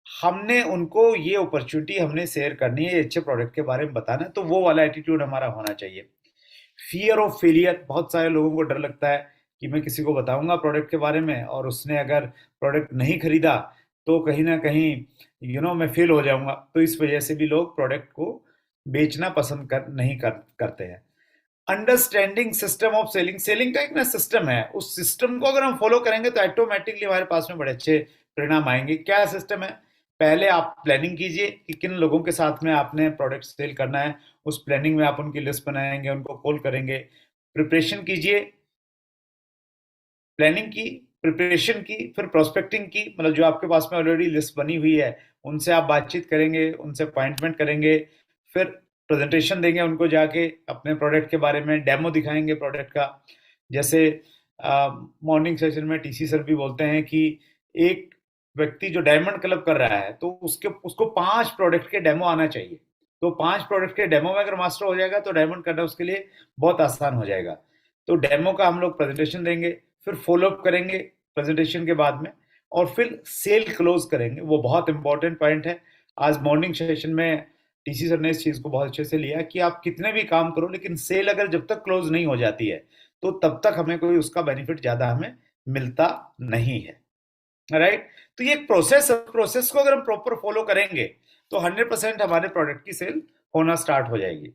हमने उनको ये अपॉर्चुनिटी हमने शेयर करनी है, अच्छे प्रोडक्ट के बारे में बताना है, तो वो वाला एटीट्यूड हमारा होना चाहिए। फियर ऑफ फेलियर, बहुत सारे लोगों को डर लगता है कि मैं किसी को बताऊंगा प्रोडक्ट के बारे में और उसने अगर प्रोडक्ट नहीं खरीदा तो कहीं ना कहीं मैं फेल हो जाऊंगा। तो इस वजह से भी लोग प्रोडक्ट को बेचना पसंद नहीं करते हैं। Understanding system of selling, selling का एक ना सिस्टम है, उस सिस्टम को अगर हम फॉलो करेंगे तो ऑटोमेटिकली हमारे पास में बड़े अच्छे परिणाम आएंगे। क्या सिस्टम है, पहले आप प्लानिंग कीजिए कि किन लोगों के साथ में आपने प्रोडक्ट सेल करना है, उस प्लानिंग में आप उनकी लिस्ट बनाएंगे, उनको कॉल करेंगे, प्रिपरेशन कीजिए, प्लानिंग की, प्रिपरेशन की, फिर प्रोस्पेक्टिंग की, मतलब जो आपके पास में ऑलरेडी लिस्ट बनी हुई है उनसे आप बातचीत करेंगे, उनसे अपॉइंटमेंट करेंगे, फिर प्रेजेंटेशन देंगे उनको, जाके अपने प्रोडक्ट के बारे में डेमो दिखाएंगे प्रोडक्ट का। जैसे मॉर्निंग सेशन में टीसी सर भी बोलते हैं कि एक व्यक्ति जो डायमंड क्लब कर रहा है तो उसको 5 प्रोडक्ट के डेमो आना चाहिए। तो 5 प्रोडक्ट के डेमो में अगर मास्टर हो जाएगा तो डायमंड करना उसके लिए बहुत आसान हो जाएगा। तो डेमो का हम लोग प्रेजेंटेशन देंगे, फिर फॉलोअप करेंगे प्रेजेंटेशन के बाद में, और फिर सेल क्लोज करेंगे। वो बहुत इंपॉर्टेंट पॉइंट है। आज मॉर्निंग सेशन में टीसी सर ने इस चीज को बहुत अच्छे से लिया कि आप कितने भी काम करो लेकिन सेल अगर जब तक क्लोज नहीं हो जाती है तो तब तक हमें कोई उसका बेनिफिट ज्यादा हमें मिलता नहीं है। राइट? तो ये एक प्रोसेस को अगर हम प्रॉपर फॉलो करेंगे तो 100% हमारे प्रोडक्ट की सेल होना स्टार्ट हो जाएगी।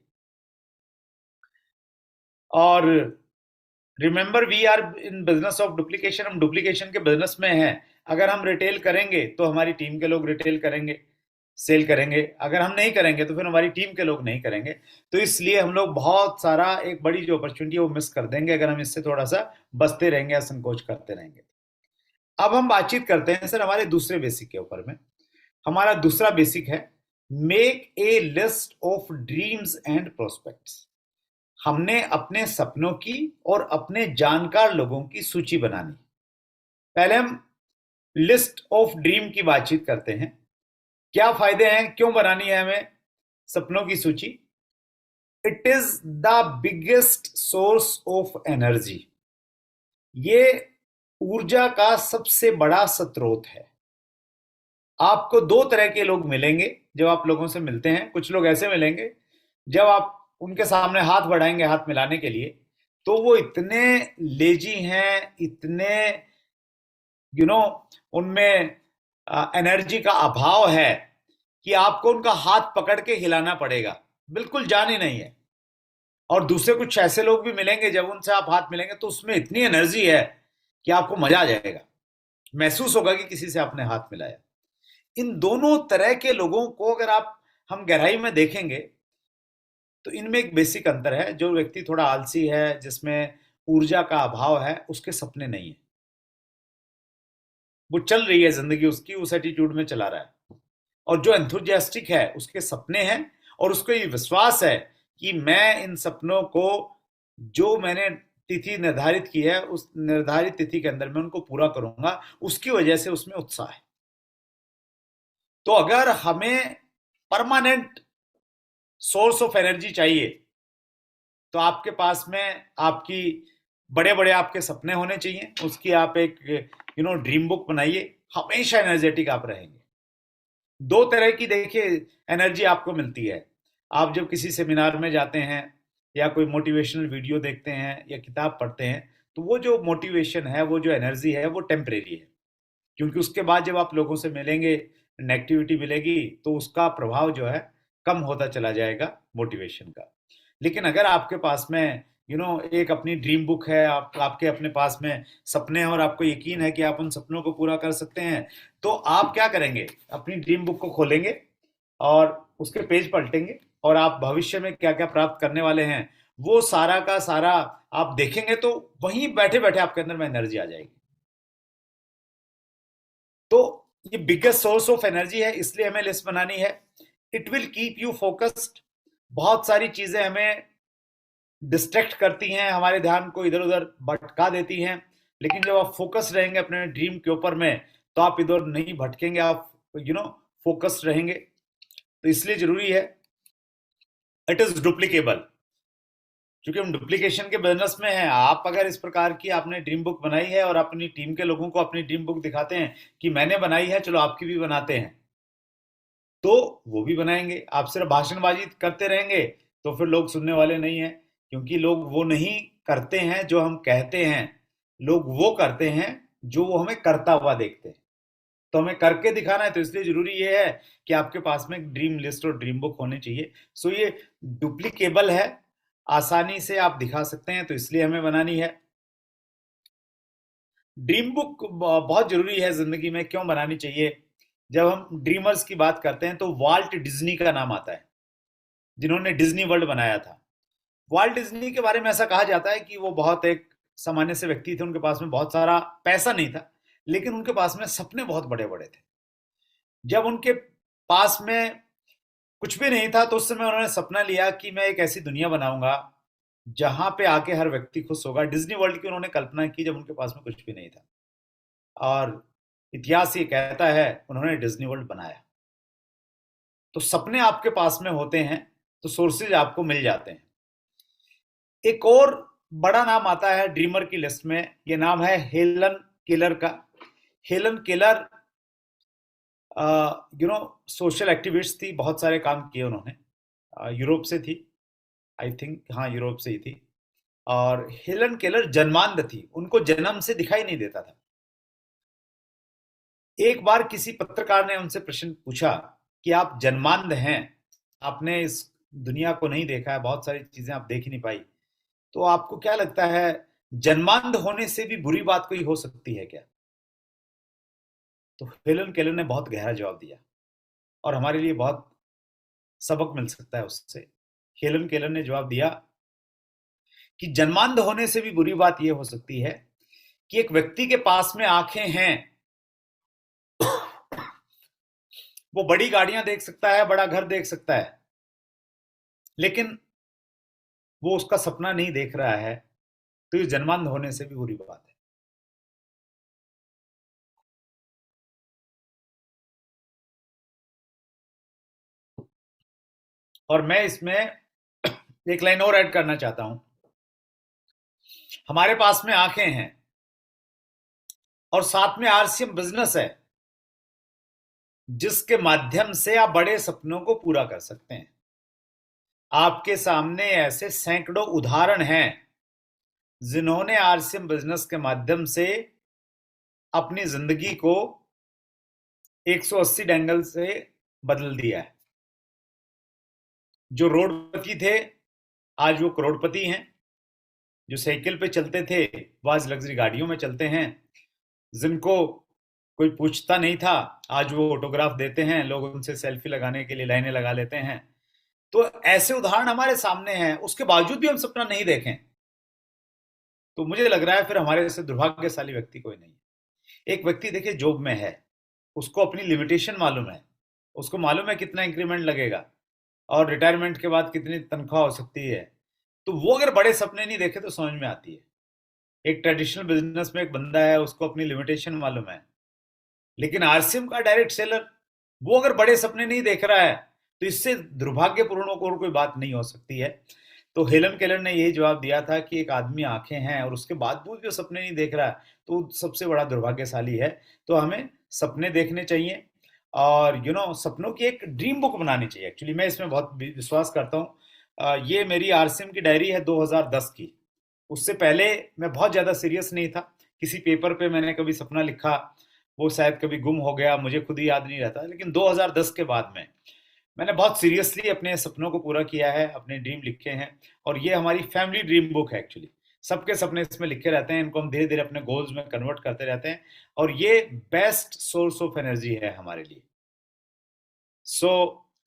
और remember, we are in business of duplication, हम डुप्लीकेशन के बिजनेस में हैं। अगर हम रिटेल करेंगे तो हमारी टीम के लोग रिटेल करेंगे, सेल करेंगे, अगर हम नहीं करेंगे तो फिर हमारी टीम के लोग नहीं करेंगे। तो इसलिए हम लोग बहुत सारा एक बड़ी जो अपॉर्चुनिटी है वो मिस कर देंगे अगर हम इससे थोड़ा सा बचते रहेंगे या संकोच करते रहेंगे। अब हम बातचीत करते हैं सर हमारे दूसरे बेसिक के ऊपर में। हमारा दूसरा बेसिक है make a list of dreams and prospects. हमने अपने सपनों की और अपने जानकार लोगों की सूची बनानी। पहले हम लिस्ट ऑफ ड्रीम की बातचीत करते हैं। क्या फायदे हैं, क्यों बनानी है हमें सपनों की सूची? It is the biggest source of energy. ये ऊर्जा का सबसे बड़ा स्रोत है। आपको 2 तरह के लोग मिलेंगे जब आप लोगों से मिलते हैं। कुछ लोग ऐसे मिलेंगे जब आप उनके सामने हाथ बढ़ाएंगे हाथ मिलाने के लिए तो वो इतने लेजी हैं, इतने उनमें एनर्जी का अभाव है कि आपको उनका हाथ पकड़ के हिलाना पड़ेगा, बिल्कुल जान ही नहीं है। और दूसरे कुछ ऐसे लोग भी मिलेंगे जब उनसे आप हाथ मिलेंगे तो उसमें इतनी एनर्जी है कि आपको मजा आ जाएगा, महसूस होगा कि किसी से आपने हाथ मिलाया। इन दोनों तरह के लोगों को अगर आप हम गहराई में देखेंगे तो इनमें एक बेसिक अंतर है। जो व्यक्ति थोड़ा आलसी है, जिसमें ऊर्जा का अभाव है, उसके सपने नहीं है, वो चल रही है जिंदगी उसकी, उस एटीट्यूड में चला रहा है। और जो एंथुजियास्टिक है उसके सपने हैं और उसको ये विश्वास है कि मैं इन सपनों को, जो मैंने तिथि निर्धारित की है उस निर्धारित तिथि के अंदर मैं उनको पूरा करूंगा, उसकी वजह से उसमें उत्साह है। तो अगर हमें परमानेंट सोर्स ऑफ एनर्जी चाहिए तो आपके पास में आपकी बड़े बड़े आपके सपने होने चाहिए, उसकी आप एक ड्रीम बुक बनाइए, हमेशा एनर्जेटिक आप रहेंगे। 2 तरह की देखिए एनर्जी आपको मिलती है। आप जब किसी सेमिनार में जाते हैं या कोई मोटिवेशनल वीडियो देखते हैं या किताब पढ़ते हैं तो वो जो मोटिवेशन है, वो जो एनर्जी है, वो टेम्परेरी है, क्योंकि उसके बाद जब आप लोगों से मिलेंगे, नेगेटिविटी मिलेगी तो उसका प्रभाव जो है कम होता चला जाएगा मोटिवेशन का। लेकिन अगर आपके पास में एक अपनी ड्रीम बुक है, आपके अपने पास में सपने हैं और आपको यकीन है कि आप उन सपनों को पूरा कर सकते हैं, तो आप क्या करेंगे, अपनी ड्रीम बुक को खोलेंगे और उसके पेज पलटेंगे और आप भविष्य में क्या क्या प्राप्त करने वाले हैं वो सारा का सारा आप देखेंगे, तो वहीं बैठे बैठे आपके अंदर में एनर्जी आ जाएगी। तो ये बिगेस्ट सोर्स ऑफ एनर्जी है, इसलिए हमें लिस्ट बनानी है। It will keep you focused. बहुत सारी चीजें हमें डिस्ट्रैक्ट करती हैं, हमारे ध्यान को इधर उधर भटका देती हैं, लेकिन जब आप फोकस रहेंगे अपने ड्रीम के ऊपर में तो आप इधर नहीं भटकेंगे, आप फोकस्ड रहेंगे। तो इसलिए जरूरी है इट इज डुप्लीकेबल। क्योंकि हम डुप्लीकेशन के बिजनेस में हैं। आप अगर इस प्रकार की आपने ड्रीम बुक बनाई है और अपनी टीम के लोगों को अपनी ड्रीम बुक दिखाते हैं कि मैंने बनाई है, चलो आपकी भी बनाते हैं, तो वो भी बनाएंगे। आप सिर्फ भाषणबाजी करते रहेंगे तो फिर लोग सुनने वाले नहीं हैं, क्योंकि लोग वो नहीं करते हैं जो हम कहते हैं, लोग वो करते हैं जो वो हमें करता हुआ देखते हैं। तो हमें करके दिखाना है, तो इसलिए जरूरी ये है कि आपके पास में ड्रीम लिस्ट और ड्रीम बुक होनी चाहिए। सो ये डुप्लीकेबल है, आसानी से आप दिखा सकते हैं, तो इसलिए हमें बनानी है। ड्रीम बुक बहुत जरूरी है जिंदगी में, क्यों बनानी चाहिए? जब हम ड्रीमर्स की बात करते हैं तो वाल्ट डिज्नी का नाम आता है, जिन्होंने डिज्नी वर्ल्ड बनाया था। वाल्ट डिज्नी के बारे में ऐसा कहा जाता है कि वो बहुत एक सामान्य से व्यक्ति थे, उनके पास में बहुत सारा पैसा नहीं था, लेकिन उनके पास में सपने बहुत बड़े बड़े थे। जब उनके पास में कुछ भी नहीं था तो उस समय उन्होंने सपना लिया कि मैं एक ऐसी दुनिया बनाऊंगा जहां पे आके हर व्यक्ति खुश होगा। डिज्नी वर्ल्ड की उन्होंने कल्पना की जब उनके पास में कुछ भी नहीं था, और इतिहास ये कहता है उन्होंने डिज्नी वर्ल्ड बनाया। तो सपने आपके पास में होते हैं तो सोर्सेज आपको मिल जाते हैं। एक और बड़ा नाम आता है ड्रीमर की लिस्ट में, ये नाम है हेलन केलर का। हेलन केलर सोशल एक्टिविस्ट थी, बहुत सारे काम किए उन्होंने। यूरोप से थी, आई थिंक, हाँ यूरोप से ही थी। और हेलन केलर जन्मांध थी, उनको जन्म से दिखाई नहीं देता था। एक बार किसी पत्रकार ने उनसे प्रश्न पूछा कि आप जन्मांध हैं, आपने इस दुनिया को नहीं देखा है, बहुत सारी चीजें आप देख ही नहीं पाई, तो आपको क्या लगता है जन्मांध होने से भी बुरी बात कोई हो सकती है क्या? तो हेलन केलर ने बहुत गहरा जवाब दिया, और हमारे लिए बहुत सबक मिल सकता है उससे। हेलन केलर ने जवाब दिया कि जन्मांध होने से भी बुरी बात यह हो सकती है कि एक व्यक्ति के पास में आंखें हैं, वो बड़ी गाड़ियां देख सकता है, बड़ा घर देख सकता है, लेकिन वो उसका सपना नहीं देख रहा है, तो ये जन्मांध होने से भी बुरी बात है। और मैं इसमें एक लाइन और ऐड करना चाहता हूं। हमारे पास में आंखें हैं और साथ में आरसीएम बिजनेस है, जिसके माध्यम से आप बड़े सपनों को पूरा कर सकते हैं। आपके सामने ऐसे सैकड़ों उदाहरण हैं जिन्होंने आरसीएम बिजनेस के माध्यम से अपनी जिंदगी को 180 एंगल से बदल दिया है। जो रोडपति थे आज वो करोड़पति हैं, जो साइकिल पे चलते थे वो आज लग्जरी गाड़ियों में चलते हैं, जिनको कोई पूछता नहीं था आज वो ऑटोग्राफ देते हैं, लोग उनसे सेल्फी लगाने के लिए लाइनें लगा लेते हैं। तो ऐसे उदाहरण हमारे सामने हैं, उसके बावजूद भी हम सपना नहीं देखें तो मुझे लग रहा है फिर हमारे जैसे दुर्भाग्यशाली व्यक्ति कोई नहीं है। एक व्यक्ति देखिए जॉब में है, उसको अपनी लिमिटेशन मालूम है, उसको मालूम है कितना इंक्रीमेंट लगेगा और रिटायरमेंट के बाद कितनी तनख्वाह हो सकती है, तो वो अगर बड़े सपने नहीं देखे तो समझ में आती है। एक ट्रेडिशनल बिजनेस में एक बंदा है, उसको अपनी लिमिटेशन मालूम है, लेकिन आरसीएम का डायरेक्ट सेलर वो अगर बड़े सपने नहीं देख रहा है तो इससे दुर्भाग्यपूर्ण और कोई बात नहीं हो सकती है। तो हेलन केलर ने यही जवाब दिया था कि एक आदमी आंखें हैं और उसके बावजूद भी सपने नहीं देख रहा है तो सबसे बड़ा दुर्भाग्यशाली है। तो हमें सपने देखने चाहिए और सपनों की एक ड्रीम बुक बनानी चाहिए। एक्चुअली मैं इसमें बहुत विश्वास करता हूँ। ये मेरी आरसीएम की डायरी है 2010 की। उससे पहले मैं बहुत ज़्यादा सीरियस नहीं था, किसी पेपर पे मैंने कभी सपना लिखा, वो शायद कभी गुम हो गया, मुझे खुद ही याद नहीं रहता। लेकिन 2010 के बाद में मैंने बहुत सीरियसली अपने सपनों को पूरा किया है, अपने ड्रीम लिखे हैं, और ये हमारी फैमिली ड्रीम बुक है। एक्चुअली सबके सपने इसमें लिखे रहते हैं, इनको हम धीरे धीरे अपने गोल्स में कन्वर्ट करते रहते हैं, और ये बेस्ट सोर्स ऑफ एनर्जी है हमारे लिए। सो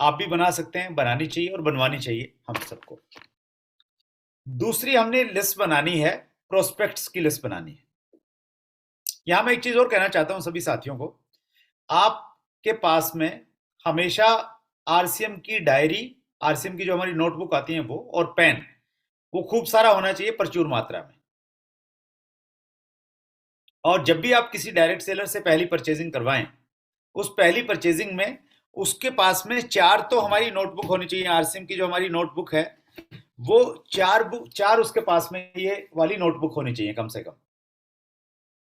आप भी बना सकते हैं, बनानी चाहिए और बनवानी चाहिए हम सबको। दूसरी हमने लिस्ट बनानी है, प्रोस्पेक्ट्स की लिस्ट बनानी है। यहां मैं एक चीज और कहना चाहता हूं सभी साथियों को, आपके पास में हमेशा आरसीएम की डायरी, आरसीएम की जो हमारी नोटबुक आती है वो, और पेन, वो खूब सारा होना चाहिए, प्रचुर मात्रा में। और जब भी आप किसी डायरेक्ट सेलर से पहली परचेजिंग करवाएं, उस पहली परचेजिंग में उसके पास में 4 तो हमारी नोटबुक होनी चाहिए। आरसीएम की जो हमारी नोटबुक है वो 4 उसके पास में ये वाली नोटबुक होनी चाहिए कम से कम,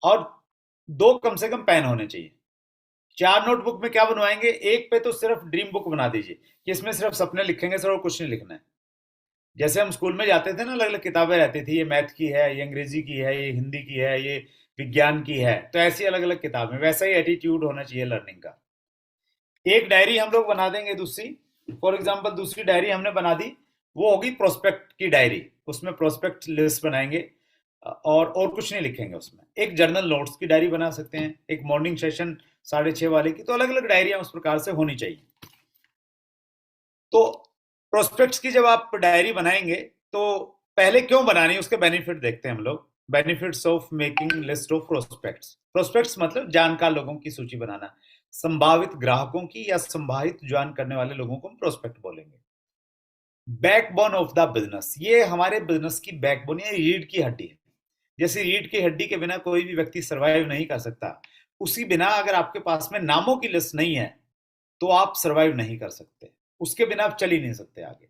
और 2 कम से कम पेन होने चाहिए। 4 नोटबुक में क्या बनवाएंगे, एक पे तो सिर्फ ड्रीम बुक बना दीजिए कि इसमें सिर्फ सपने लिखेंगे सर और कुछ नहीं लिखना है। जैसे हम स्कूल में जाते थे ना, अलग अलग किताबें रहती थी, ये मैथ की है, ये अंग्रेजी की है, ये हिंदी की है, ये विज्ञान की है, तो ऐसी अलग अलग किताबें, वैसा ही एटीट्यूड होना चाहिए लर्निंग का। एक डायरी हम लोग बना देंगे दूसरी, फॉर एग्जाम्पल दूसरी डायरी हमने बना दी, वो होगी प्रोस्पेक्ट की डायरी। उसमें प्रोस्पेक्ट लिस्ट बनाएंगे, और कुछ नहीं लिखेंगे उसमें। एक जर्नल नोट्स की डायरी बना सकते हैं, एक मॉर्निंग सेशन 6:30 वाले की, तो अलग अलग डायरियां उस प्रकार से होनी चाहिए। तो प्रोस्पेक्ट्स की जब आप डायरी बनाएंगे तो पहले क्यों बनानी है उसके बेनिफिट देखते हैं हम लोग। Benefits of making list of prospects. Prospects मतलब जानकार लोगों की सूची बनाना, संभावित ग्राहकों की या संभावित ज्वाइन करने वाले लोगों को हम प्रोस्पेक्ट बोलेंगे। बैकबोन ऑफ द बिजनेस, ये हमारे बिजनेस की बैकबोन या रीढ़ की हड्डी है। जैसे रीढ़ की हड्डी के बिना कोई भी व्यक्ति सरवाइव नहीं कर सकता, उसी बिना अगर आपके पास में नामों की लिस्ट नहीं है तो आप सरवाइव नहीं कर सकते, उसके बिना आप चल ही नहीं सकते आगे।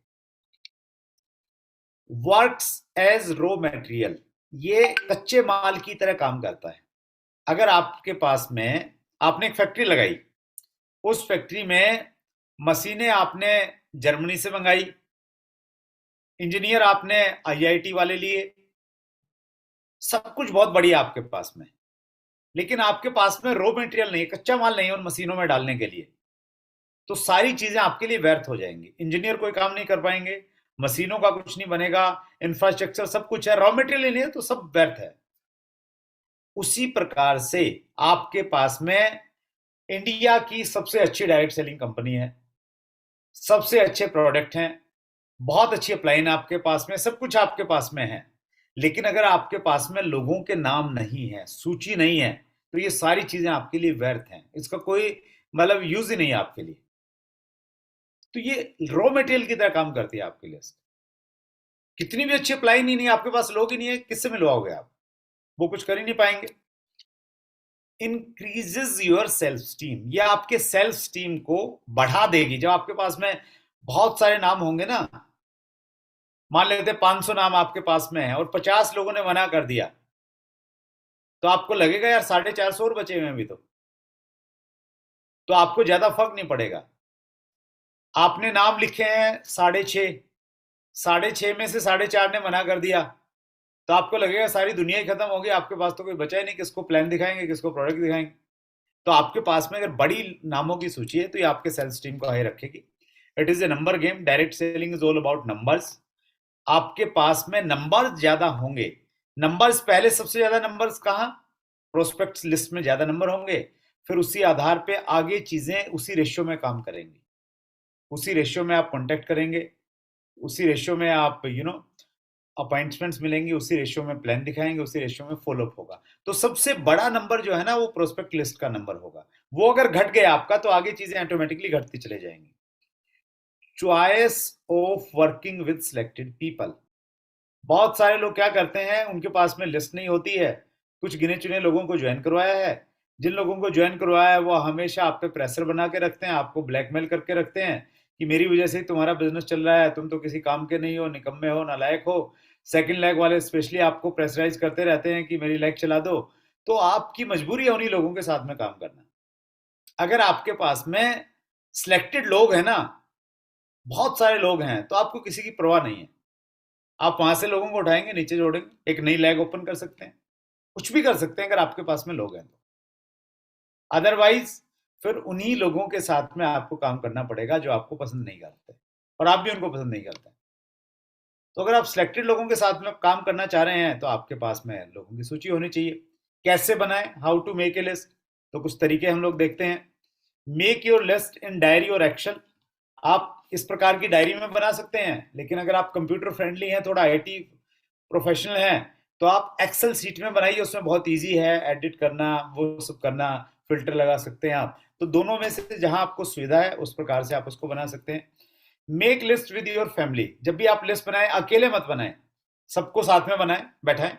वर्क्स एज रॉ मटेरियल, ये कच्चे माल की तरह काम करता है। अगर आपके पास में आपने एक फैक्ट्री लगाई, उस फैक्ट्री में मशीनें आपने जर्मनी से मंगाई, इंजीनियर आपने आईआईटी वाले लिए, सब कुछ बहुत बढ़िया आपके पास में, लेकिन आपके पास में रॉ मटेरियल नहीं है, कच्चा माल नहीं है उन मशीनों में डालने के लिए, तो सारी चीजें आपके लिए व्यर्थ हो जाएंगी। इंजीनियर कोई काम नहीं कर पाएंगे, मशीनों का कुछ नहीं बनेगा, इंफ्रास्ट्रक्चर सब कुछ है, रॉ मटेरियल नहीं है तो सब व्यर्थ है। उसी प्रकार से आपके पास में इंडिया की सबसे अच्छी डायरेक्ट सेलिंग कंपनी है, सबसे अच्छे प्रोडक्ट हैं, बहुत अच्छी अपलाइन आपके पास में, सब कुछ आपके पास में है, लेकिन अगर आपके पास में लोगों के नाम नहीं है, सूची नहीं है, तो ये सारी चीजें आपके लिए व्यर्थ हैं, इसका कोई मतलब यूज ही नहीं है आपके लिए। तो ये रॉ मटेरियल की तरह काम करती है आपकी लिस्ट। कितनी भी अच्छी अप्लाई नहीं, आपके पास लोग ही नहीं है, किससे मिलवाओगे आप, वो कुछ कर ही नहीं पाएंगे। इंक्रीजेस योर सेल्फ स्टीम, ये आपके सेल्फ स्टीम को बढ़ा देगी। जब आपके पास में बहुत सारे नाम होंगे ना, मान लेते 500 नाम आपके पास में है और 50 लोगों ने मना कर दिया, तो आपको लगेगा यार 450 और बचे हुए हैं अभी तो आपको ज्यादा फर्क नहीं पड़ेगा। आपने नाम लिखे हैं 6.5, 6.5 में से 4.5 ने मना कर दिया, तो आपको लगेगा सारी दुनिया ही खत्म होगी, आपके पास तो कोई बचा ही नहीं, किसको प्लान दिखाएंगे, किसको प्रोडक्ट दिखाएंगे। तो आपके पास में अगर बड़ी नामों की सूची है तो ये आपके सेल्स टीम को हाई रखेगी। It is a number game, direct selling is all about numbers. आपके पास में नंबर्स ज्यादा होंगे, नंबर्स पहले, सबसे ज्यादा नंबर्स कहां, प्रोस्पेक्ट लिस्ट में ज्यादा नंबर होंगे, फिर उसी आधार पे आगे चीजें उसी रेशियो में काम करेंगी, उसी रेशियो में आप कॉन्टेक्ट करेंगे, उसी रेशियो में आप अपॉइंटमेंट्स मिलेंगी, उसी रेशियो में प्लान दिखाएंगे, उसी रेशियो में फॉलोअप होगा। तो सबसे बड़ा नंबर जो है ना वो प्रोस्पेक्ट लिस्ट का नंबर होगा। वो अगर घट गया आपका तो आगे चीजें ऑटोमेटिकली घटती चले जाएंगी। Choice of working with selected people, बहुत सारे लोग क्या करते हैं, उनके पास में लिस्ट नहीं होती है, कुछ गिने चुने लोगों को ज्वाइन करवाया है, जिन लोगों को ज्वाइन करवाया है वो हमेशा आप पे प्रेशर बना के रखते हैं, आपको ब्लैकमेल करके रखते हैं कि मेरी वजह से ही तुम्हारा बिजनेस चल रहा है, तुम तो किसी काम के नहीं हो, निकम्मे हो, नालायक हो। सेकंड लेग वाले स्पेशली आपको प्रेशराइज करते रहते हैं कि मेरी लेग चला दो। तो आपकी मजबूरी है उन्हीं लोगों के साथ में काम करना। अगर आपके पास में सिलेक्टेड लोग हैं ना, बहुत सारे लोग हैं, तो आपको किसी की परवाह नहीं है, आप वहां से लोगों को उठाएंगे, नीचे जोड़ेंगे, एक नई लेग ओपन कर सकते हैं, कुछ भी कर सकते हैं अगर आपके पास में लोग हैं तो। अदरवाइज फिर उन्हीं लोगों के साथ में आपको काम करना पड़ेगा जो आपको पसंद नहीं करते और आप भी उनको पसंद नहीं करते। तो अगर आप सिलेक्टेड लोगों के साथ में काम करना चाह रहे हैं तो आपके पास में लोगों की सूची होनी चाहिए। कैसे बनाएं, how to make a list, तो कुछ तरीके हम लोग देखते हैं। Make your list in diary और एक्सेल, आप इस प्रकार की डायरी में बना सकते हैं, लेकिन अगर आप कंप्यूटर फ्रेंडली हैं, थोड़ा आईटी प्रोफेशनल हैं, तो आप एक्सेल सीट में बनाइए, उसमें बहुत इजी है एडिट करना, वो सब करना, फिल्टर लगा सकते हैं आप। तो दोनों में से जहां आपको सुविधा है उस प्रकार से आप उसको बना सकते हैं। Make list with your family, जब भी आप लिस्ट बनाएं अकेले मत बनाएं, सबको साथ में बनाएं, बैठाएं,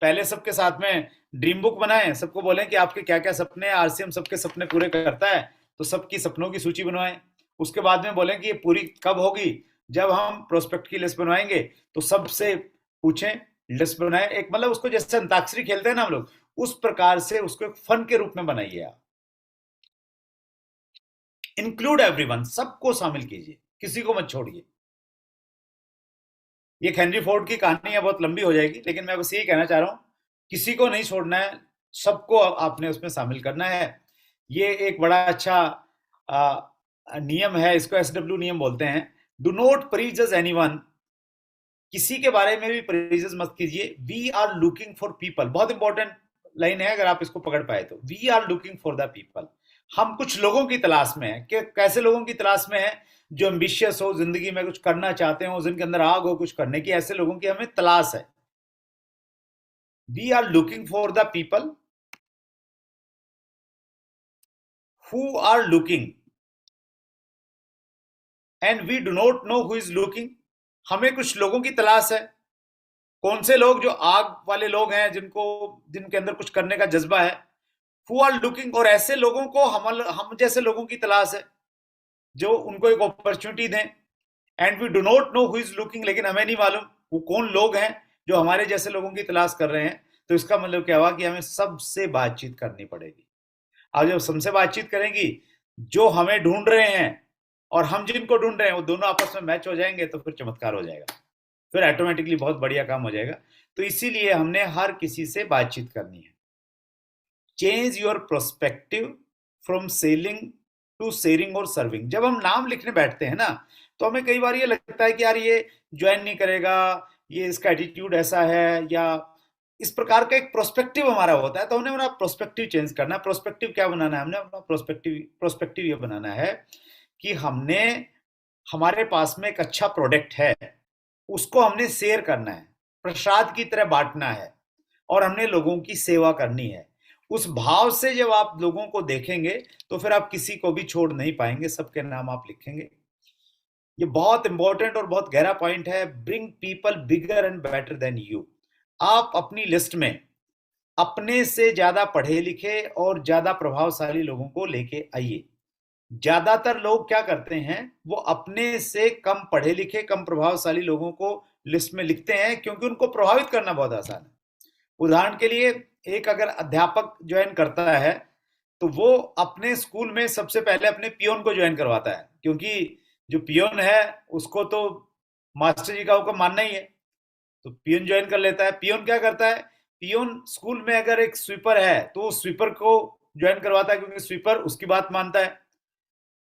पहले सबके साथ में ड्रीम बुक बनाएं, सबको बोलें कि आपके क्या क्या सपने हैं, आरसीएम सबके सपने पूरे करता है, तो सबकी सपनों की सूची बनवाएं। उसके बाद में बोलें कि ये पूरी कब होगी, जब हम प्रोस्पेक्ट की लिस्ट बनवाएंगे तो सबसे पूछें, लिस्ट बनाएं, एक मतलब उसको जैसे अंताक्षरी खेलते हैं ना हम लोग, उस प्रकार से उसको एक फन के रूप में बनाइए आप। इंक्लूड एवरीवन, सबको शामिल कीजिए, किसी को मत छोड़िए। ये हेनरी फोर्ड की कहानी है, बहुत लंबी हो जाएगी, लेकिन मैं बस यही कहना चाह रहा हूं, किसी को नहीं छोड़ना है, सबको आपने उसमें शामिल करना है। ये एक बड़ा अच्छा नियम है, इसको SW नियम बोलते हैं। डू नॉट प्रीजज एनीवन किसी के बारे में भी प्रेजेस मत कीजिए। We are looking for people, बहुत इंपॉर्टेंट लाइन है, अगर आप इसको पकड़ पाए तो। We are looking for the people, हम कुछ लोगों की तलाश में है। कि कैसे लोगों की तलाश में है? जो एम्बिशियस हो, जिंदगी में कुछ करना चाहते हो, जिनके अंदर आग हो कुछ करने की, ऐसे लोगों की हमें तलाश है। We are looking for the people who are looking and we do not know who is looking. हमें कुछ लोगों की तलाश है। कौन से लोग? जो आग वाले लोग हैं, जिनके अंदर कुछ करने का जज्बा है। हु आर लुकिंग, और ऐसे लोगों को हम जैसे लोगों की तलाश है जो उनको एक अपॉर्चुनिटी दें। And we do not know who is looking, लेकिन हमें नहीं मालूम वो कौन लोग हैं जो हमारे जैसे लोगों की तलाश कर रहे हैं। तो इसका मतलब क्या हुआ कि हमें सबसे बातचीत करनी पड़ेगी। और जब सबसे बातचीत करेंगी, जो हमें ढूंढ रहे हैं और हम जिनको ढूंढ रहे हैं, वो दोनों आपस में मैच हो जाएंगे, तो फिर चमत्कार हो जाएगा, फिर ऑटोमेटिकली बहुत बढ़िया काम हो जाएगा। तो इसीलिए हमने हर किसी से बातचीत करनी है। Change your prospective from selling to sharing और सर्विंग। जब हम नाम लिखने बैठते हैं ना, तो हमें कई बार ये लगता है कि यार ये ज्वाइन नहीं करेगा, ये इसका एटीट्यूड ऐसा है, या इस प्रकार का एक प्रोस्पेक्टिव हमारा होता है। तो हमने अपना प्रोस्पेक्टिव चेंज करना है। प्रोस्पेक्टिव क्या बनाना है? हमने अपना प्रोस्पेक्टिव ये बनाना है कि हमने, हमारे पास में एक अच्छा प्रोडक्ट है, उसको हमने शेयर करना है, प्रसाद की तरह बांटना है, और हमने लोगों की सेवा करनी है। उस भाव से जब आप लोगों को देखेंगे, तो फिर आप किसी को भी छोड़ नहीं पाएंगे, सबके नाम आप लिखेंगे। ये बहुत इंपॉर्टेंट और बहुत गहरा पॉइंट है। Bring people bigger and better than you. आप अपनी लिस्ट में अपने से ज्यादा पढ़े लिखे और ज्यादा प्रभावशाली लोगों को लेके आइए। ज्यादातर लोग क्या करते हैं, वो अपने से कम पढ़े लिखे, कम प्रभावशाली लोगों को लिस्ट में लिखते हैं, क्योंकि उनको प्रभावित करना बहुत आसान है। उदाहरण के लिए, एक अगर अध्यापक ज्वाइन करता है, तो वो अपने स्कूल में सबसे पहले अपने पियोन को ज्वाइन करवाता है, क्योंकि जो पियोन है उसको तो मास्टर जी का हुक्म मानना ही है, तो पियोन ज्वाइन कर लेता है। पियोन क्या करता है? पियोन स्कूल में अगर एक स्वीपर है, तो वो स्वीपर को ज्वाइन करवाता है, क्योंकि स्वीपर उसकी बात मानता है।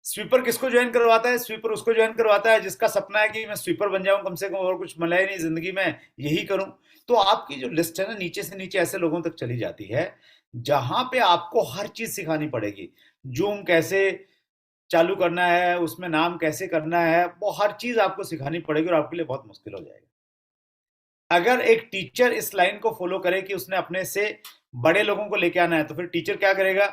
स्वीपर किसको ज्वाइन करवाता है? स्वीपर उसको ज्वाइन करवाता है जिसका सपना है कि मैं स्वीपर बन जाऊं, कम से कम और कुछ मिला ही नहीं जिंदगी में, यही करूं। तो आपकी जो लिस्ट है ना, नीचे से नीचे ऐसे लोगों तक चली जाती है जहां पे आपको हर चीज सिखानी पड़ेगी। जूम कैसे चालू करना है, उसमें नाम कैसे करना है, वो हर चीज आपको सिखानी पड़ेगी, और आपके लिए बहुत मुश्किल हो जाएगा। अगर एक टीचर इस लाइन को फॉलो करे कि उसने अपने से बड़े लोगों को लेके आना है, तो फिर टीचर क्या करेगा?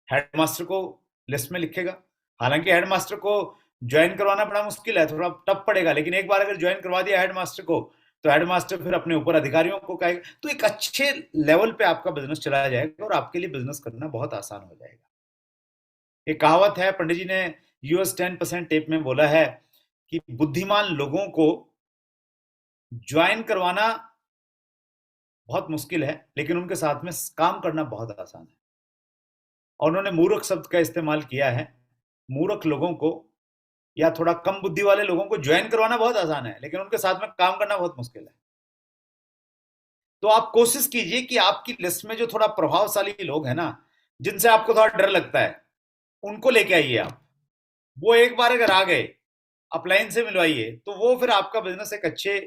हेडमास्टर को लिस्ट में लिखेगा। हालांकि हेडमास्टर को ज्वाइन करवाना बड़ा मुश्किल है, थोड़ा टफ पड़ेगा, लेकिन एक बार अगर ज्वाइन करवा दिया हेडमास्टर को, तो हेडमास्टर फिर अपने ऊपर अधिकारियों को कहेगा। तो एक अच्छे लेवल पे आपका बिजनेस चला जाएगा, और आपके लिए बिजनेस करना बहुत आसान हो जाएगा। एक कहावत है, पंडित जी ने यूएस 10% टेप में बोला है कि बुद्धिमान लोगों को ज्वाइन करवाना बहुत मुश्किल है, लेकिन उनके साथ में काम करना बहुत आसान है। और उन्होंने मूर्ख शब्द का इस्तेमाल किया है। मूर्ख लोगों को, या थोड़ा कम बुद्धि वाले लोगों को ज्वाइन करवाना बहुत आसान है, लेकिन उनके साथ में काम करना बहुत मुश्किल है। तो आप कोशिश कीजिए कि आपकी लिस्ट में जो थोड़ा प्रभावशाली लोग हैं ना, जिनसे आपको थोड़ा डर लगता है, उनको लेके आइए आप। वो एक बार अगर आ गए, अपलाइन से मिलवाइए, तो वो फिर आपका बिजनेस एक अच्छे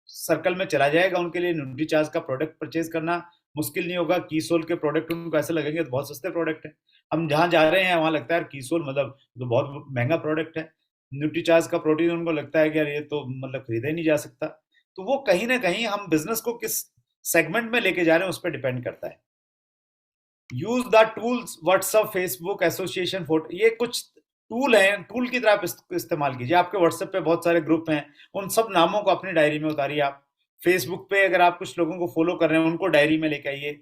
सर्कल में चला जाएगा। उनके लिए न्यूट्रीचार्ज का प्रोडक्ट परचेज करना मुश्किल नहीं होगा। कीसोल के प्रोडक्ट उनको ऐसे लगेंगे तो बहुत सस्ते प्रोडक्ट है। हम जहां जा रहे हैं वहां लगता है कीसोल मतलब तो बहुत महंगा प्रोडक्ट है। न्यूट्रीचार्ज का प्रोटीन उनको लगता है कि यार ये तो मतलब खरीदा ही नहीं जा सकता। तो वो कहीं ना कहीं हम बिजनेस को किस सेगमेंट में लेके जा रहे हैं उस पर डिपेंड करता है। Use the tools, WhatsApp, Facebook, association, photo, ये कुछ टूल हैं, टूल की तरह आप इस्तेमाल कीजिए। आपके व्हाट्सएप पे बहुत सारे ग्रुप हैं, उन सब नामों को अपनी डायरी में उतारिए आप। फेसबुक पे अगर आप कुछ लोगों को फॉलो कर रहे हैं, उनको डायरी में लेके आइए।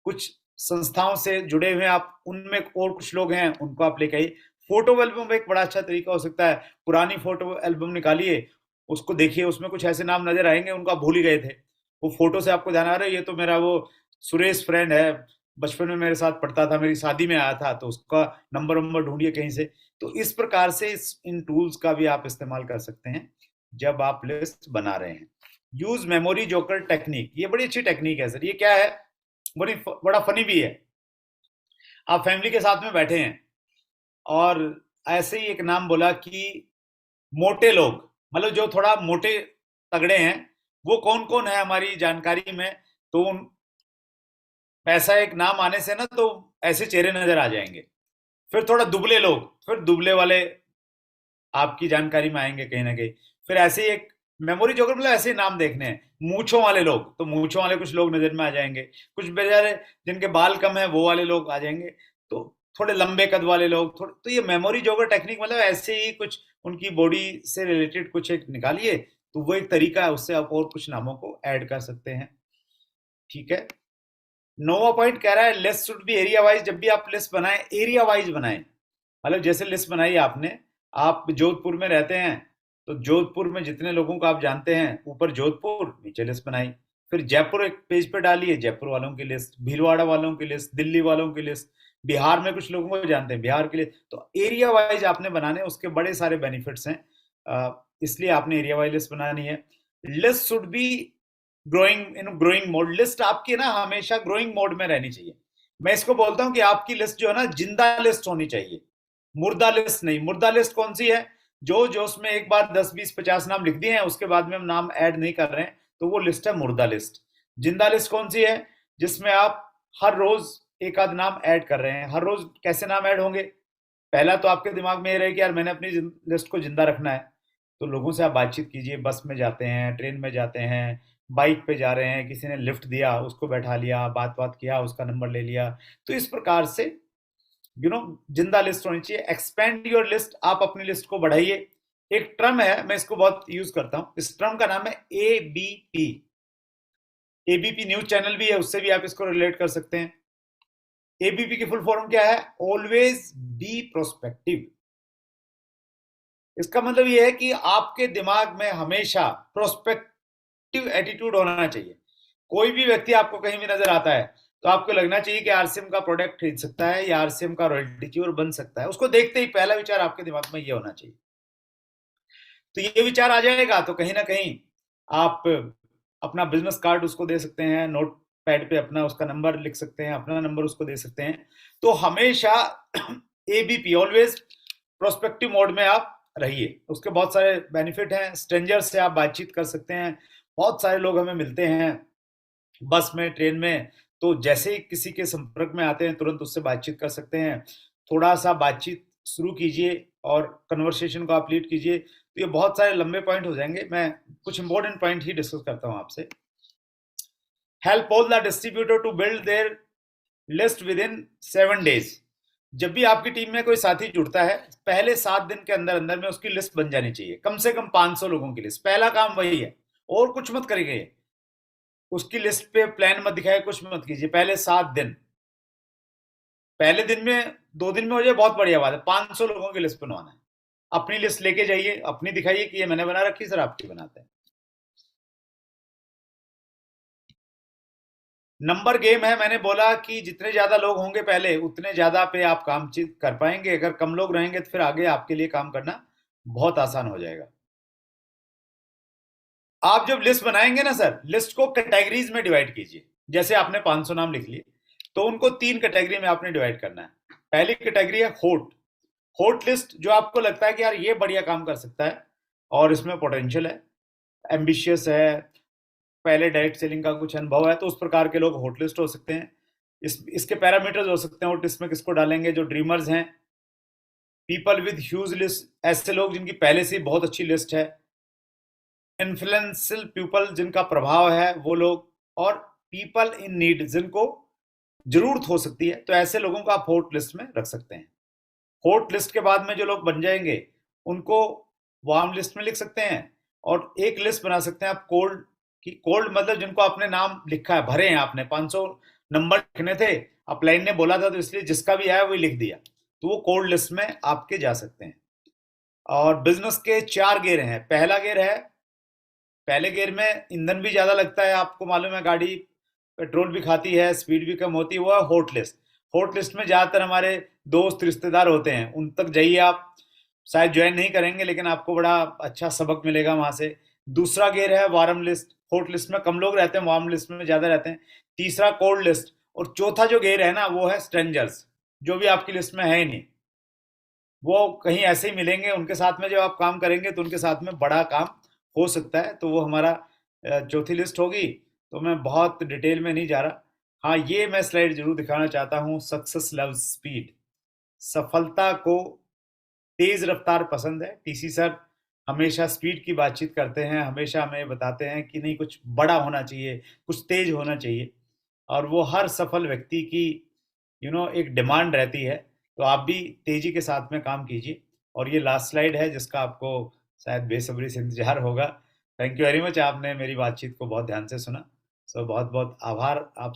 कुछ संस्थाओं से जुड़े हुए आप, उनमें और कुछ लोग हैं, उनको आप लेके आइए। फोटो एल्बम एक बड़ा अच्छा तरीका हो सकता है। पुरानी फोटो एल्बम निकालिए, उसको देखिए, उसमें कुछ ऐसे नाम नजर आएंगे उनको आप भूल ही गए थे। वो फोटो से आपको ध्यान आ रहा है, ये तो मेरा वो सुरेश फ्रेंड है, बचपन में मेरे साथ पढ़ता था, मेरी शादी में आया था, तो उसका नंबर ढूंढिए कहीं से। तो इस प्रकार से इन टूल्स का भी आप इस्तेमाल कर सकते हैं जब आप लिस्ट बना रहे हैं। यूज मेमोरी जोकर टेक्निक, ये बड़ी अच्छी टेक्निक है सर। ये क्या है? बड़ा फनी भी है। आप फैमिली के साथ में बैठे हैं और ऐसे ही एक नाम बोला कि मोटे लोग, मतलब जो थोड़ा मोटे तगड़े हैं, वो कौन कौन है हमारी जानकारी में, तो ऐसा एक नाम आने से ना तो ऐसे चेहरे नजर आ जाएंगे। फिर थोड़ा दुबले लोग, फिर दुबले वाले आपकी जानकारी में आएंगे कहीं ना कहीं। फिर ऐसे ही एक मेमोरी जोगर, मतलब ऐसे ही नाम देखने हैं। मूंछों वाले लोग, तो मूंछों वाले कुछ लोग नजर में आ जाएंगे। कुछ बेचारे जिनके बाल कम है वो वाले लोग आ जाएंगे। तो थोड़े लंबे कद वाले लोग थोड़े, तो ये मेमोरी जोगर टेक्निक मतलब ऐसे ही कुछ उनकी बॉडी से रिलेटेड कुछ एक निकालिए, तो वो एक तरीका है, उससे आप और कुछ नामों को ऐड कर सकते हैं। ठीक है। नोवा पॉइंट कह रहा है list should be area wise. जब भी आप लिस्ट बनाएं एरिया वाइज बनाएं। मतलब जैसे लिस्ट बनाई आपने, आप जोधपुर में रहते हैं, तो जोधपुर में जितने लोगों को आप जानते हैं ऊपर जोधपुर, नीचे लिस्ट बनाई। फिर जयपुर एक पेज पे डालिए, जयपुर वालों की लिस्ट, भीलवाड़ा वालों की लिस्ट, दिल्ली वालों की लिस्ट, बिहार में कुछ लोगों को जानते हैं बिहार के लिए। तो एरिया वाइज आपने बनाने, उसके बड़े सारे बेनिफिट्स हैं, इसलिए आपने एरिया वाइज लिस्ट बनानी है। List should be growing in growing mode. List आपकी ना हमेशा ग्रोइंग मोड में रहनी चाहिए। मैं इसको बोलता हूं कि आपकी लिस्ट जो है ना जिंदा लिस्ट होनी चाहिए, मुर्दा लिस्ट नहीं। मुर्दा लिस्ट कौन सी है? जो जो उसमें एक बार 10 20 50 नाम लिख दिए हैं, उसके बाद में हम नाम ऐड नहीं कर रहे हैं, तो वो लिस्ट है मुर्दा लिस्ट। जिंदा लिस्ट कौन सी है? जिसमें आप हर रोज एक आध नाम ऐड कर रहे हैं। हर रोज कैसे नाम ऐड होंगे? पहला तो आपके दिमाग में ये रहे कि यार मैंने अपनी लिस्ट को जिंदा रखना है, तो लोगों से आप बातचीत कीजिए। बस में जाते हैं, ट्रेन में जाते हैं, बाइक पे जा रहे हैं, किसी ने लिफ्ट दिया उसको बैठा लिया, बात बात किया, उसका नंबर ले लिया। तो इस प्रकार से जिंदा लिस्ट होनी चाहिए। एक्सपेंड योर लिस्ट, आप अपनी लिस्ट को बढ़ाइए। एक टर्म है, मैं इसको बहुत यूज करता हूं, इस टर्म का नाम है एबीपी। एबीपी न्यूज चैनल भी है, उससे भी आप इसको रिलेट कर सकते हैं। एबीपी की फुल फॉर्म क्या है? Always be prospective. इसका मतलब यह है कि आपके दिमाग में हमेशा प्रोस्पेक्टिव एटीट्यूड होना चाहिए। कोई भी व्यक्ति आपको कहीं भी नजर आता है, तो आपको लगना चाहिए कि आरसीएम का प्रोडक्ट खरीद सकता है या आरसीएम का रॉयल्टी चीवर बन सकता है। उसको देखते ही पहला विचार आपके दिमाग में ये होना चाहिए। तो ये विचार आ जाएगा तो कहीं ना कहीं आप अपना बिजनेस कार्ड उसको दे सकते हैं, नोट पैड पे अपना उसका नंबर लिख सकते हैं, अपना नंबर उसको दे सकते हैं। तो हमेशा एबीपी, ऑलवेज प्रोस्पेक्टिव मोड में आप रहिए। उसके बहुत सारे बेनिफिट हैं। स्ट्रेंजर से आप बातचीत कर सकते हैं। बहुत सारे लोग हमें मिलते हैं बस में, ट्रेन में, तो जैसे ही किसी के संपर्क में आते हैं तुरंत उससे बातचीत कर सकते हैं। थोड़ा सा बातचीत शुरू कीजिए और कन्वर्सेशन को आप लीड कीजिए। तो ये बहुत सारे लंबे पॉइंट हो जाएंगे, मैं कुछ इंपॉर्टेंट पॉइंट ही डिस्कस करता हूं आपसे। Help all the distributor to build their list within 7 days। जब भी आपकी टीम में कोई साथी जुड़ता है, पहले 7 दिन के अंदर अंदर में उसकी लिस्ट बन जानी चाहिए, कम से कम 500 लोगों की लिस्ट। पहला काम वही है, और कुछ मत करिए। उसकी लिस्ट पे प्लान मत दिखाए, कुछ मत कीजिए। पहले 7 दिन, पहले दिन में 2 दिन में हो जाए बहुत बढ़िया बात है। 500 लोगों की लिस्ट बनवाना है। अपनी लिस्ट लेके जाइए, अपनी दिखाइए कि ये मैंने बना रखी, सर आपकी बनाते हैं। नंबर गेम है। मैंने बोला कि जितने ज्यादा लोग होंगे पहले, उतने ज्यादा पे आप काम कर पाएंगे। अगर कम लोग रहेंगे तो फिर आगे आपके लिए काम करना बहुत आसान हो जाएगा। आप जब लिस्ट बनाएंगे ना सर, लिस्ट को कैटेगरीज में डिवाइड कीजिए। जैसे आपने 500 नाम लिख लिए, तो उनको 3 कैटेगरी में आपने डिवाइड करना है। पहली कैटेगरी है होट। होट लिस्ट, जो आपको लगता है कि यार ये बढ़िया काम कर सकता है और इसमें पोटेंशियल है, एम्बिशियस है, पहले डायरेक्ट सेलिंग का कुछ अनुभव है, तो उस प्रकार के लोग हॉट लिस्ट हो सकते हैं। इसके पैरामीटर्स हो सकते हैं हॉट लिस्ट में किसको डालेंगे। जो ड्रीमर्स हैं, पीपल विद ह्यूज लिस्ट, ऐसे लोग जिनकी पहले से बहुत अच्छी लिस्ट है। इन्फ्लुएंशियल पीपल, जिनका प्रभाव है वो लोग। और पीपल इन नीड, जिनको जरूरत हो सकती है, तो ऐसे लोगों को आप हॉट लिस्ट में रख सकते हैं। हॉट लिस्ट के बाद में जो लोग बन जाएंगे उनको वार्म लिस्ट में लिख सकते हैं। और एक लिस्ट बना सकते हैं आप कोल्ड की। कोल्ड मतलब जिनको आपने नाम लिखा है, भरे हैं आपने, 500 नंबर लिखने थे, अपलाइन ने बोला था तो इसलिए जिसका भी आया वही लिख दिया, तो वो कोल्ड लिस्ट में आपके जा सकते हैं। और बिजनेस के 4 गियर हैं। पहला गियर है, पहले गियर में ईंधन भी ज्यादा लगता है, आपको मालूम है, गाड़ी पेट्रोल भी खाती है, स्पीड भी कम होती है, वो है हॉट लिस्ट। हॉट लिस्ट में ज्यादातर हमारे दोस्त रिश्तेदार होते हैं, उन तक जाइए आप। शायद ज्वाइन नहीं करेंगे लेकिन आपको बड़ा अच्छा सबक मिलेगा वहां से। दूसरा गेयर है वार्म लिस्ट। हॉट लिस्ट में कम लोग रहते हैं, वार्म लिस्ट में ज्यादा रहते हैं। तीसरा कोल्ड लिस्ट। और चौथा जो गेयर है ना, वो है स्ट्रेंजर्स, जो भी आपकी लिस्ट में है ही नहीं, वो कहीं ऐसे ही मिलेंगे, उनके साथ में जब आप काम करेंगे तो उनके साथ में बड़ा काम हो सकता है। तो वो हमारा चौथी लिस्ट होगी। तो मैं बहुत डिटेल में नहीं जा रहा। हाँ, ये मैं स्लाइड जरूर दिखाना चाहता हूँ, सक्सेस लव्स स्पीड। सफलता को तेज रफ्तार पसंद है। टीसी सर हमेशा स्पीड की बातचीत करते हैं, हमेशा हमें बताते हैं कि नहीं, कुछ बड़ा होना चाहिए, कुछ तेज होना चाहिए। और वो हर सफल व्यक्ति की एक डिमांड रहती है। तो आप भी तेजी के साथ में काम कीजिए। और ये लास्ट स्लाइड है जिसका आपको शायद बेसब्री से इंतजार होगा। थैंक यू वेरी मच, आपने मेरी बातचीत को बहुत ध्यान से सुना। सो बहुत बहुत आभार आप